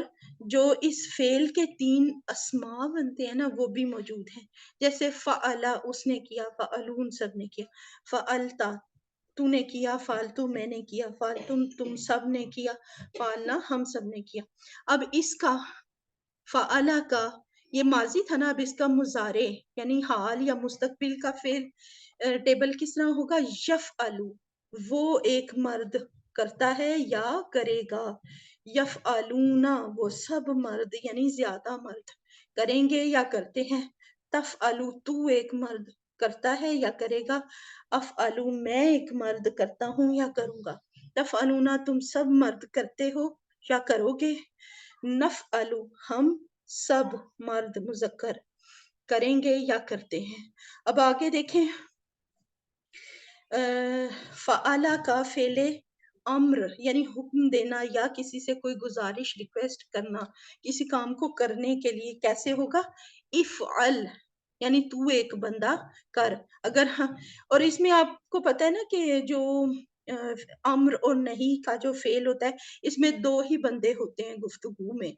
جو اس فعل کے 3 اسماء بنتے ہیں نا وہ بھی موجود ہیں. جیسے فعلا اس نے کیا، فعلون سب نے کیا، فعلتا تو نے کیا، فالتو میں نے کیا، فالتم تم سب نے کیا، فالنا ہم سب نے کیا. اب اس کا فعلا کا یہ ماضی تھا نا، اب اس کا مضارع یعنی حال یا مستقبل کا فعل ٹیبل کس طرح ہوگا؟ یفعلو، وہ ایک مرد کرتا ہے یا کرے گا. یفعلونا، وہ سب مرد یعنی زیادہ مرد کریں گے یا کرتے ہیں. تفعلو، تو ایک مرد کرتا ہے یا کرے گا. افعلو، میں ایک مرد کرتا ہوں یا کروں گا. تفعلونا، تم سب مرد کرتے ہو یا کرو گے. نفعلو، ہم سب مرد مذکر کریں گے یا کرتے ہیں. اب آگے دیکھیں، فعلا کا فعل امر یعنی حکم دینا یا کسی سے کوئی گزارش ریکویسٹ کرنا کسی کام کو کرنے کے لیے کیسے ہوگا؟ افعل، یعنی تو ایک بندہ کر. اگر اور اس میں آپ کو پتہ ہے نا کہ جو امر اور نہیں کا جو فعل ہوتا ہے اس میں 2 ہی بندے ہوتے ہیں گفتگو میں،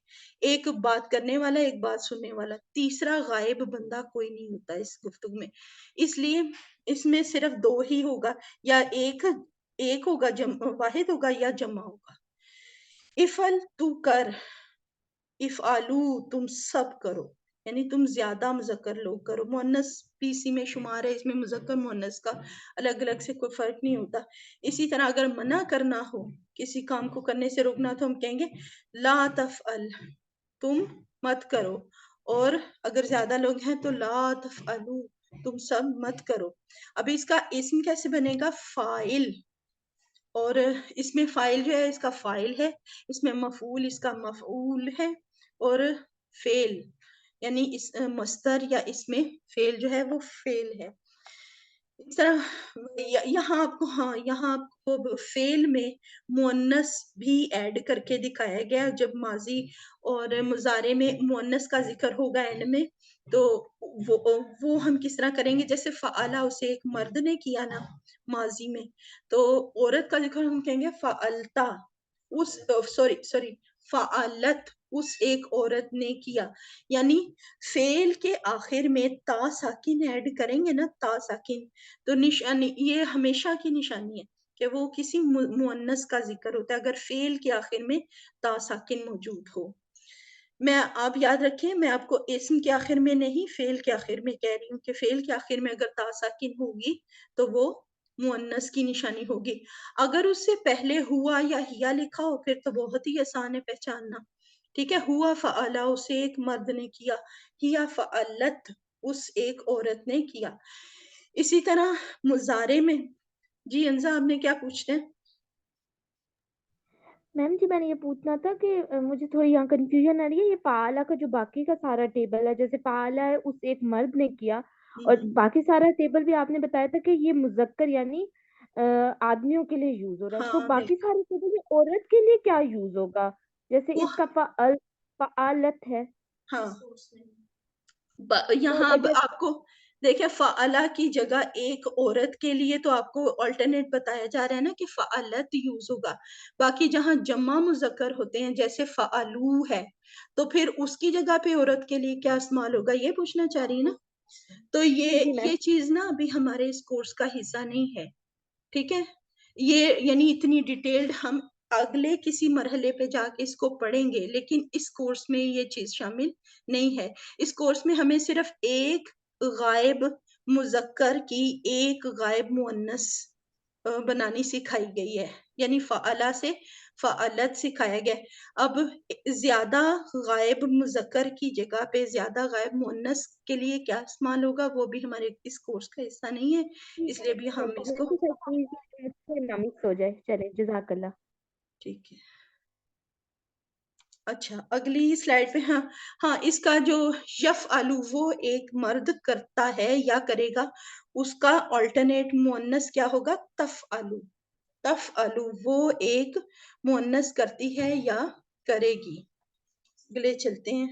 ایک بات کرنے والا ایک بات سننے والا، تیسرا غائب بندہ کوئی نہیں ہوتا اس گفتگو میں. اس لیے اس میں صرف 2 ہی ہوگا، یا ایک ہوگا واحد ہوگا یا جمع ہوگا. افعل، تو کر، افعلو، تم سب کرو، یعنی تم زیادہ مذکر لوگ کرو. مؤنث بھی اسی میں شمار ہے، اس میں مذکر مؤنث کا الگ الگ سے کوئی فرق نہیں ہوتا. اسی طرح اگر منع کرنا ہو، کسی کام کو کرنے سے روکنا، تو ہم کہیں گے لا تفعل، تم مت کرو. اور اگر زیادہ لوگ ہیں تو لا تفعلو، تم سب مت کرو. اب اس کا اسم کیسے بنے گا؟ فاعل، اور اس میں فاعل جو ہے اس کا فاعل ہے، اس میں مفعول اس کا مفعول ہے، اور فعل یعنی اس مصدر یا اس میں فعل جو ہے وہ فعل ہے. اس طرح یہاں آپ کو فعل میں مؤنث بھی ایڈ کر کے دکھایا گیا. جب ماضی اور مضارع میں مؤنث کا ذکر ہوگا اینڈ میں، تو وہ ہم کس طرح کریں گے؟ جیسے فعلا، اسے ایک مرد نے کیا نا ماضی میں، تو عورت کا ذکر ہم کہیں گے فعلتا، فعلت، اس ایک عورت نے کیا. یعنی فعل کے آخر میں تا ساکن ایڈ کریں گے نا، تا ساکن، تو نشانی یہ ہمیشہ کی نشانی ہے کہ وہ کسی مؤنث کا ذکر ہوتا ہے اگر فعل کے آخر میں تا ساکن موجود ہو. آپ یاد رکھیں، میں آپ کو اسم کے آخر میں نہیں فعل کے آخر میں کہہ رہی ہوں کہ فعل کے آخر میں اگر تا ساکن ہوگی تو وہ مؤنث کی نشانی ہوگی. اگر اس سے پہلے ہوا یا ہیا لکھا ہو پھر تو بہت ہی آسان ہے پہچاننا. ٹھیک ہے، ہوا فعلا، اسے ایک مرد نے کیا، ہیا فعلت، اس ایک عورت نے کیا. اسی طرح مضارع میں، جی انزا آپ نے کیا پوچھتے ہیں؟ میم جی میں نے یہ پوچھنا تھا کہ مجھے تھوڑی یہاں کنفیوژن آ رہی ہے. یہ فعلا کا جو باقی کا سارا ٹیبل ہے، جیسے فعلا ہے اس ایک مرد نے کیا، اور باقی سارا ٹیبل بھی آپ نے بتایا تھا کہ یہ مذکر یعنی آدمیوں کے لیے یوز ہو رہا ہے، تو ہاں باقی بالکل، سارے ٹیبل میں عورت کے لیے کیا یوز ہوگا؟ جیسے اس کا فعالت ہے، ہاں تو یہاں اب جیسے آپ کو دیکھیں فعلا کی جگہ ایک عورت کے لیے تو آپ کو آلٹرنیٹ بتایا جا رہا ہے نا کہ فعلت یوز ہوگا. باقی جہاں جمع مذکر ہوتے ہیں جیسے فعلو ہے، تو پھر اس کی جگہ پہ عورت کے لیے کیا استعمال ہوگا، یہ پوچھنا چاہ رہی ہے نا. تو جی میم یہ چیز نا ابھی ہمارے اس کورس کا حصہ نہیں ہے. ٹھیک ہے، یہ یعنی اتنی ڈیٹیلڈ ہم اگلے کسی مرحلے پہ جا کے اس کو پڑھیں گے، لیکن اس کورس میں یہ چیز شامل نہیں ہے. اس کورس میں ہمیں صرف ایک غائب مذکر کی ایک غائب مؤنث بنانی سکھائی گئی ہے، یعنی فعلا سے فعلت سکھایا گیا. اب زیادہ غائب مذکر کی جگہ پہ زیادہ غائب مؤنث کے لیے کیا استعمال ہوگا وہ بھی ہمارے اس کورس کا حصہ نہیں ہے، اس لیے بھی ہم اس کو مکس ہو جائے. چلے جزاک اللہ. ٹھیک ہے. اچھا اگلی سلائڈ پہ، ہاں اس کا جو یفعلو وہ ایک مرد کرتا ہے یا کرے گا، اس کا آلٹرنیٹ مؤنث کیا ہوگا؟ تفعلو. تفعلو وہ ایک مؤنث کرتی ہے یا کرے گی. اگلے چلتے ہیں.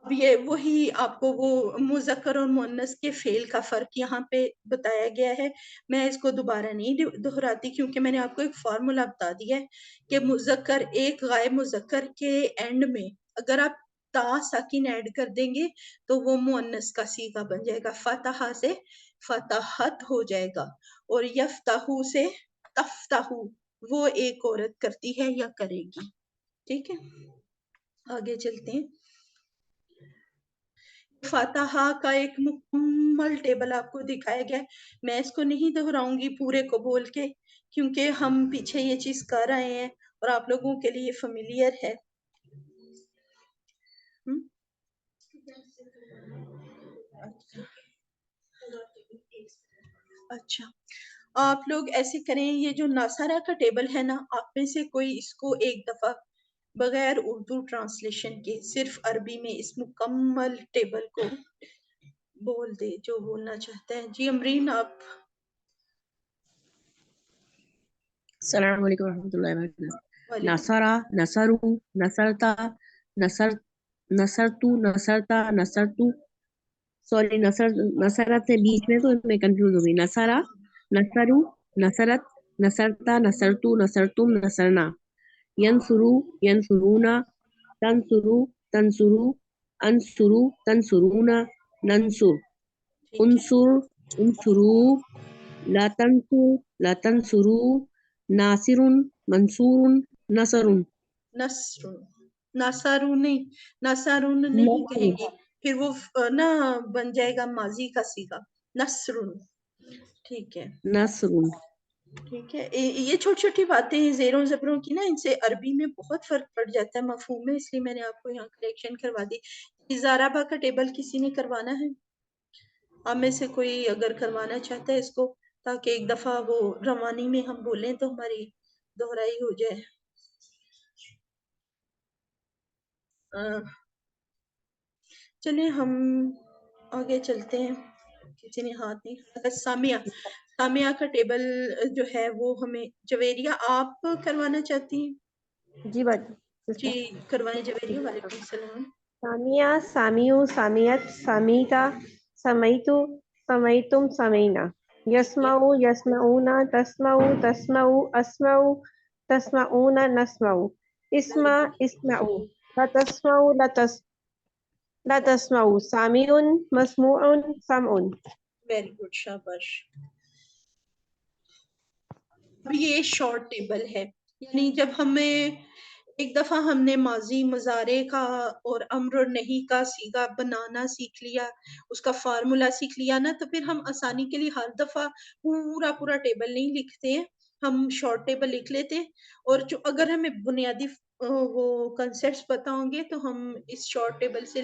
اب یہ وہی آپ کو وہ مذکر اور مؤنث کے فعل کا فرق یہاں پہ بتایا گیا ہے. میں اس کو دوبارہ نہیں دہراتی کیونکہ میں نے آپ کو ایک فارمولا بتا دیا ہے کہ مذکر ایک غائب مذکر کے اینڈ میں اگر آپ تا ساکن ایڈ کر دیں گے تو وہ مؤنث کا صیغہ بن جائے گا. فتح سے فتحت ہو جائے گا اور یفتح سے تفتح وہ ایک عورت کرتی ہے یا کرے گی. ٹھیک ہے آگے چلتے ہیں. فاتحہ کا ایک مکمل ٹیبل آپ کو دکھایا گیا ہے. میں اس کو نہیں دہراؤں گی پورے کو بول کے کیونکہ ہم پیچھے یہ چیز کر رہے ہیں اور آپ لوگوں کے لیے فیملیئر ہے. اچھا آپ لوگ ایسے کریں یہ جو ناصرہ کا ٹیبل ہے نا آپ میں سے کوئی اس کو ایک دفعہ بغیر اردو ٹرانسلیشن کے صرف عربی میں اس مکمل ٹیبل کو بول دے جو بولنا چاہتا ہے. جی امرین آپ. السلام علیکم ورحمۃ اللہ وبرکاتہ. وعلیکم. نصرا، نصرو، نصرتا، نصر، نصرتو، نصرتا، نصرتو. سوری نصرت سے بیچ میں تو میں کنفیوز ہو گئی. نصرا، نصرو، نصرت، نصرتا، نصرتو، نصرتم، نصرنا. ینصرو، ینصرونا، تنصرو، تنصرو، انصرو، تنصرونا، ننصر. ٹھیک ہے انصر، انصرو، لا تنصر، لا تنصرو، ناصر، منصور، نصر. نصر نصارون نہیں نصارون نہیں کہیں گے پھر وہ نہ بن جائے گا ماضی کا صیغہ نصر. ٹھیک ہے نصر. ٹھیک ہے. یہ چھوٹی چھوٹی باتیں زیروں زبروں کی نا ان سے عربی میں بہت فرق پڑ جاتا ہے مفہوم میں اس لیے میں نے آپ کو یہاں کریکشن کروا دی. زارابا کا ٹیبل کسی نے کروانا ہے آپ میں سے کوئی اگر کروانا چاہتا ہے اس کو تاکہ ایک دفعہ وہ روانی میں ہم بولیں تو ہماری دہرائی ہو جائے. چلیں ہم آگے چلتے ہیں. کسی نے ہاتھ نہیں. سامیہ سامیہ کا ٹیبل جو ہے وہ ہمیں جویریہ آپ کروانا چاہتی ہیں. جی بات جی کروائیں جویریہ. وعلیکم السلام. سامیہ، سامیو، سامیت، سامیتا، سمیتو، سمیتم، سمینا. یسمعو، یسمعونا، تسمعو، تسمعو، اسمعو، تسمعونا، نسمعو. اسمع، اسمعو، لا تسمعو، لا تسمعو. سامع، مسموع، سمع. ویری گڈ شاباش. اب یہ شارٹ ٹیبل ہے یعنی جب ہمیں ایک دفعہ ہم نے ماضی مضارع کا اور امر اور نہیں کا صیغہ بنانا سیکھ لیا اس کا فارمولا سیکھ لیا نا تو پھر ہم آسانی کے لیے ہر دفعہ پورا ٹیبل نہیں لکھتے ہیں ہم شارٹ ٹیبل لکھ لیتے ہیں اور جو اگر ہمیں بنیادی وہ کنسیپٹس پتہ ہوں گے تو ہم اس شارٹ ٹیبل سے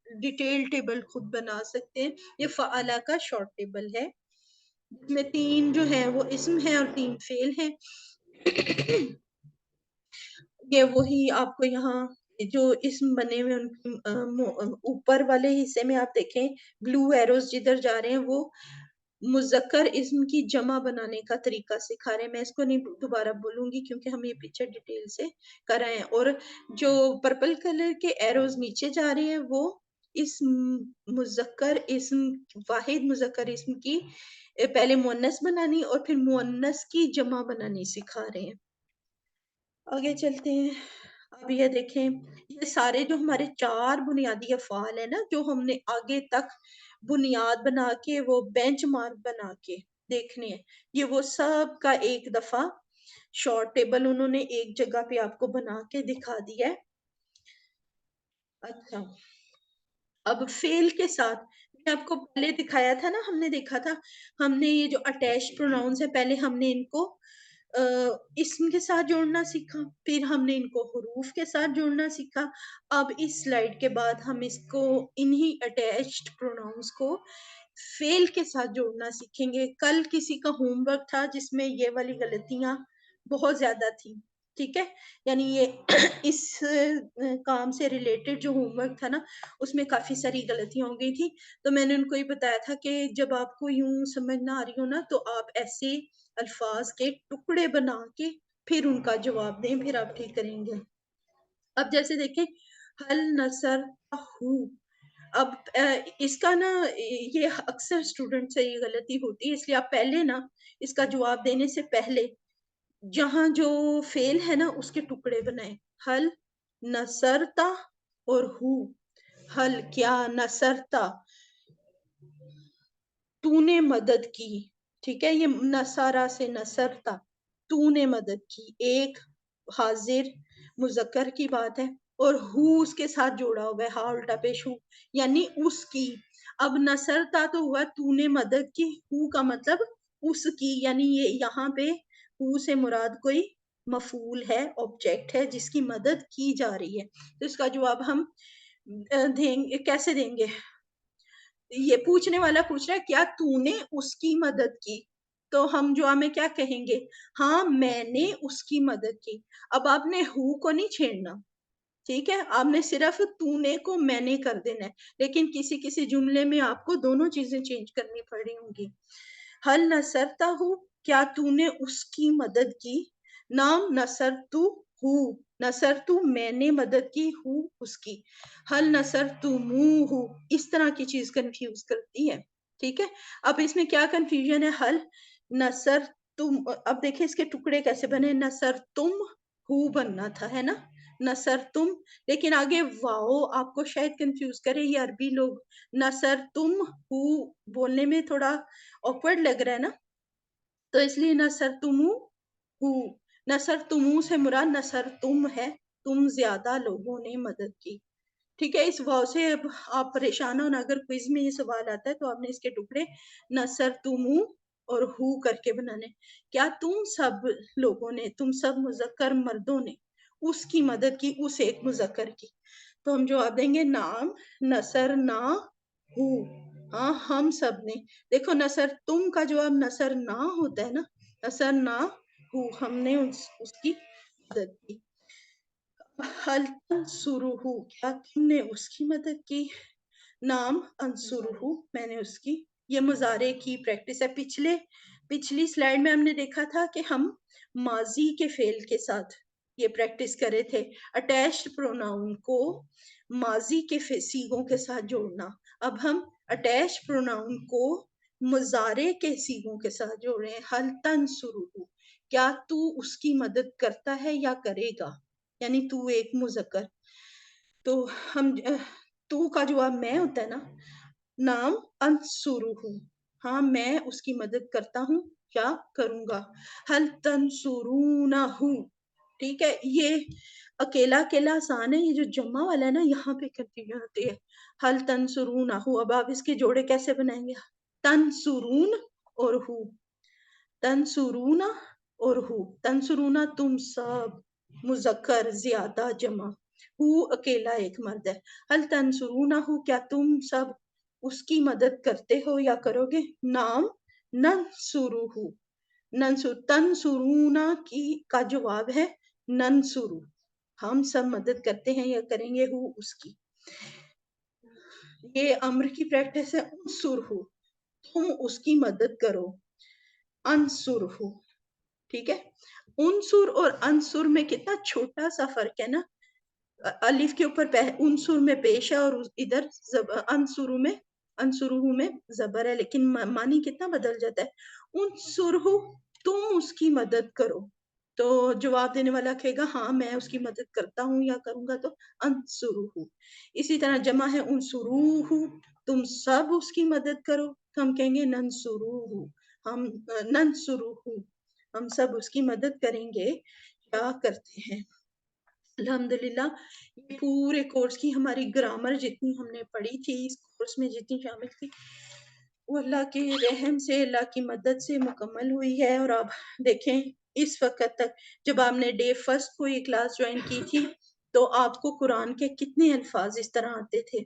ڈیٹیل ٹیبل خود بنا سکتے ہیں. یہ فعلا کا شارٹ ٹیبل ہے جس میں 3 جو ہے وہ اسم ہے اور 3 فعل ہیں. یہ وہی آپ کو یہاں جو اسم بنے ہوئے ان کی اوپر والے حصے میں آپ دیکھیں بلو ایروز جدھر جا رہے ہیں وہ مذکر اسم کی جمع بنانے کا طریقہ سکھا رہے ہیں. میں اس کو نہیں دوبارہ بولوں گی کیونکہ ہم یہ پیچھے ڈیٹیل سے کر رہے ہیں. اور جو پرپل کلر کے ایروز نیچے جا رہے ہیں وہ اس مذکر اسم واحد مذکر اسم کی پہلے مؤنث بنانی اور پھر مؤنث کی جمع بنانی سکھا رہے ہیں. آگے چلتے ہیں. اب یہ دیکھیں یہ سارے جو ہمارے 4 بنیادی افعال ہیں نا جو ہم نے آگے تک بنیاد بنا کے وہ بینچ مارک بنا کے دیکھنے ہیں یہ وہ سب کا ایک دفعہ شارٹ ٹیبل انہوں نے ایک جگہ پہ آپ کو بنا کے دکھا دیا ہے. اچھا اب فعل کے ساتھ میں آپ کو پہلے دکھایا تھا نا ہم نے دیکھا تھا ہم نے یہ جو اٹیچ پروناؤنس ہے پہلے ہم نے ان کو اسم کے ساتھ جوڑنا سیکھا پھر ہم نے ان کو حروف کے ساتھ جوڑنا سیکھا. اب اس سلائیڈ کے بعد ہم اس کو انہی اٹیچڈ پروناؤنس کو فعل کے ساتھ جوڑنا سیکھیں گے. کل کسی کا ہوم ورک تھا جس میں یہ والی غلطیاں بہت زیادہ تھیں. ٹھیک ہے یعنی یہ اس کام سے ریلیٹڈ جو ہوم ورک تھا نا اس میں کافی ساری غلطیاں ہو گئی تھی تو میں نے ان کو یہ بتایا تھا کہ جب آپ کو یوں سمجھ نہ آ رہی ہو نا تو آپ ایسے الفاظ کے ٹکڑے بنا کے پھر ان کا جواب دیں پھر آپ ٹھیک کریں گے. اب جیسے دیکھیں حل نصر ہو اب اس کا نا یہ اکثر اسٹوڈنٹ سے یہ غلطی ہوتی ہے، اس لیے آپ پہلے نا اس کا جواب دینے سے پہلے جہاں جو فعل ہے نا اس کے ٹکڑے بنائیں. حل نصرتا اور ہو. حل کیا، نصرتا تو نے مدد کی. ٹھیک ہے، یہ نصارہ سے نصرتا تو نے مدد کی، ایک حاضر مذکر کی بات ہے، اور ہو اس کے ساتھ جوڑا ہوا ہے، ہا الٹا پیش ہو یعنی اس کی. اب نصرتا تو ہوا تو نے مدد کی، ہو کا مطلب اس کی، یعنی یہ یہاں پہ ہو سے مراد کوئی مفعول ہے، آبجیکٹ ہے جس کی مدد کی جا رہی ہے. تو اس کا جواب ہم دیں گے، کیسے دیں گے؟ یہ پوچھنے والا پوچھ رہا ہے کیا تو نے اس کی مدد کی، تو ہم جواب میں کیا کہیں گے؟ ہاں میں نے اس کی مدد کی. اب آپ نے ہو کو نہیں چھیڑنا، ٹھیک ہے، آپ نے صرف تو نے کو میں نے کر دینا ہے، لیکن کسی کسی جملے میں آپ کو دونوں چیزیں چینج کرنی پڑی ہوں گی. حل نصرتا ہو، کیا تو نے اس کی مدد کی. نام نصرتو ہو، نصرتو میں نے مدد کی، ہو اس کی. حل نصرتموہ، اس طرح کی چیز کنفیوز کرتی ہے. ٹھیک ہے، اب اس میں کیا کنفیوژن ہے؟ حل نصرتم، اب دیکھیں اس کے ٹکڑے کیسے بنے. نصرتم ہو بننا تھا، ہے نا، نصرتم، لیکن آگے واؤ آپ کو شاید کنفیوز کرے. یہ عربی لوگ نصرتم ہو بولنے میں تھوڑا awkward لگ رہا ہے نا، تو اس لیے نصرتمو ہو، نصرتمو سے مراد نصرتم ہے، تم زیادہ لوگوں نے مدد کی. ٹھیک ہے، اس واو سے اب آپ پریشان ہو نا، اگر کوئز میں یہ سوال آتا ہے تو آپ نے اس کے ٹکڑے نصرتمو اور ہو کر کے بنانے. کیا تم سب لوگوں نے، تم سب مذکر مردوں نے اس کی مدد کی، اس ایک مذکر کی. تو ہم جواب دیں گے نام نصر نہ ہو، ہاں ہم سب نے. دیکھو نصر تم کا جواب نصر نہ ہوتا ہے نا، نصر نہ ہو، ہم نے اس کی مدد کی. حل تنصرہ، کیا تم نے اس کی مدد کی. نام انصرہ، میں نے اس کی. یہ مضارع کی پریکٹس ہے. پچھلی سلائیڈ میں ہم نے دیکھا تھا کہ ہم ماضی کے فعل کے ساتھ یہ پریکٹس کرے تھے، اٹیچڈ پروناؤن کو ماضی کے صیغوں کے ساتھ جوڑنا. اب ہم اٹیچڈ پروناؤن کو مضارع کے صیغوں کے ساتھ جوڑ رہے ہیں. حل تنصرہ، کیا تو اس کی مدد کرتا ہے یا کرے گا، یعنی تو ایک مذکر. تو ہم تو کا جواب میں ہوتا ہے نا، نام انصرہ، ہاں میں اس کی مدد کرتا ہوں یا کروں گا. حل تنصرونہ، ٹھیک ہے، یہ اکیلا اکیلا آسان ہے، یہ جو جمع والا ہے نا یہاں پہ کنفیوژن ہوتی ہے. حل تنصرونہ، اب آپ اس کے جوڑے کیسے بنائیں گے؟ تنصرون اور ہو، تنصرون اور ہو. تنصرون تم سب، مذکر زیادہ، جمع، ہو اکیلا ایک مرد ہے. حل تنصرونہ، کیا تم سب اس کی مدد کرتے ہو یا کرو گے. نام ننصرہ، تنصرون کی کا جواب ہے ننصر، ہم سب مدد کرتے ہیں یا کریں گے ہو اس کی. یہ امر کی پریکٹس ہے. انصرہ، تم اس کی مدد کرو. انصرہ، ٹھیک ہے. انصر اور انصر میں کتنا چھوٹا سا فرق ہے نا، الف کے اوپر انصر میں پیش ہے اور ادھر انصرہ میں زبر ہے، لیکن معنی کتنا بدل جاتا ہے. انصرہ، تم اس کی مدد کرو. تو جواب دینے والا کہے گا ہاں میں اس کی مدد کرتا ہوں یا کروں گا، تو انصرہ. اسی طرح جمع ہے انصروہ، تم سب اس کی مدد کرو، تو ہم کہیں گے ننصروہ، ہم ننصروہ، ہم سب اس کی مدد کریں گے یا کرتے ہیں. الحمدللہ یہ پورے کورس کی ہماری گرامر جتنی ہم نے پڑھی تھی، اس کورس میں جتنی شامل تھی، وہ اللہ کے رحم سے، اللہ کی مدد سے مکمل ہوئی ہے. اور آپ دیکھیں اس وقت تک، جب آپ نے ڈے فرسٹ کو یہ کلاس جوائن کی تھی تو آپ کو قرآن کے کتنے الفاظ اس طرح آتے تھے،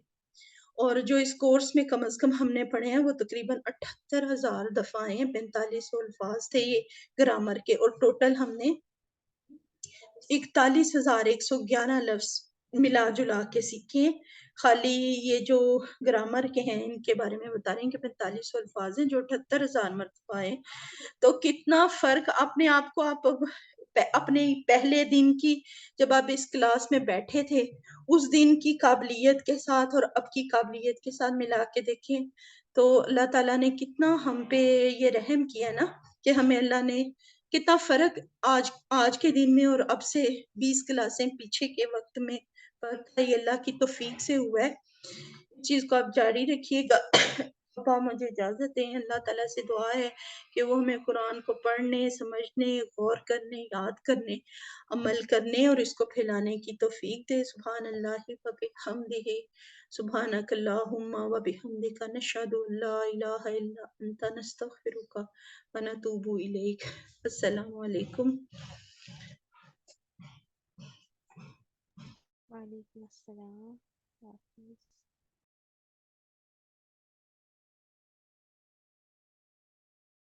اور جو اس کورس میں کم از کم ہم نے پڑھے ہیں وہ تقریباً 78,000 دفعہ ہیں. 4500 الفاظ تھے یہ گرامر کے، اور ٹوٹل ہم نے 41,111 لفظ ملا جلا کے سیکھے. خالی یہ جو گرامر کے ہیں ان کے بارے میں بتا رہے ہیں کہ 4500 الفاظ ہیں جو 78,000 مرتبہ ہیں. تو کتنا فرق اپنے آپ کو آپ اپنے پہلے دن کی جب آپ اس کلاس میں بیٹھے تھے اس دن کی قابلیت کے ساتھ اور اب کی قابلیت کے ساتھ ملا کے دیکھیں تو اللہ تعالیٰ نے کتنا ہم پہ یہ رحم کیا نا کہ ہمیں اللہ نے کتنا فرق آج کے دن میں اور اب سے 20 کلاسیں پیچھے کے وقت میں فرق ہے، یہ اللہ کی توفیق سے ہوا ہے۔ اس چیز کو آپ جاری رکھیے گا۔ ابا مجھے اجازت دیں، اللہ تعالیٰ سے دعا ہے کہ وہ ہمیں قرآن کو پڑھنے، سمجھنے، غور کرنے، یاد کرنے، عمل کرنے اور اس کو پھیلانے کی توفیق دے۔ سبحان اللہ و بحمدہ، سبحانک اللہم و بحمدک، نشہد ان لا الہ الا انت، نستغفرک و نتوب الیک۔ السلام علیکم۔ وعلیکم السلام۔ حافظ۔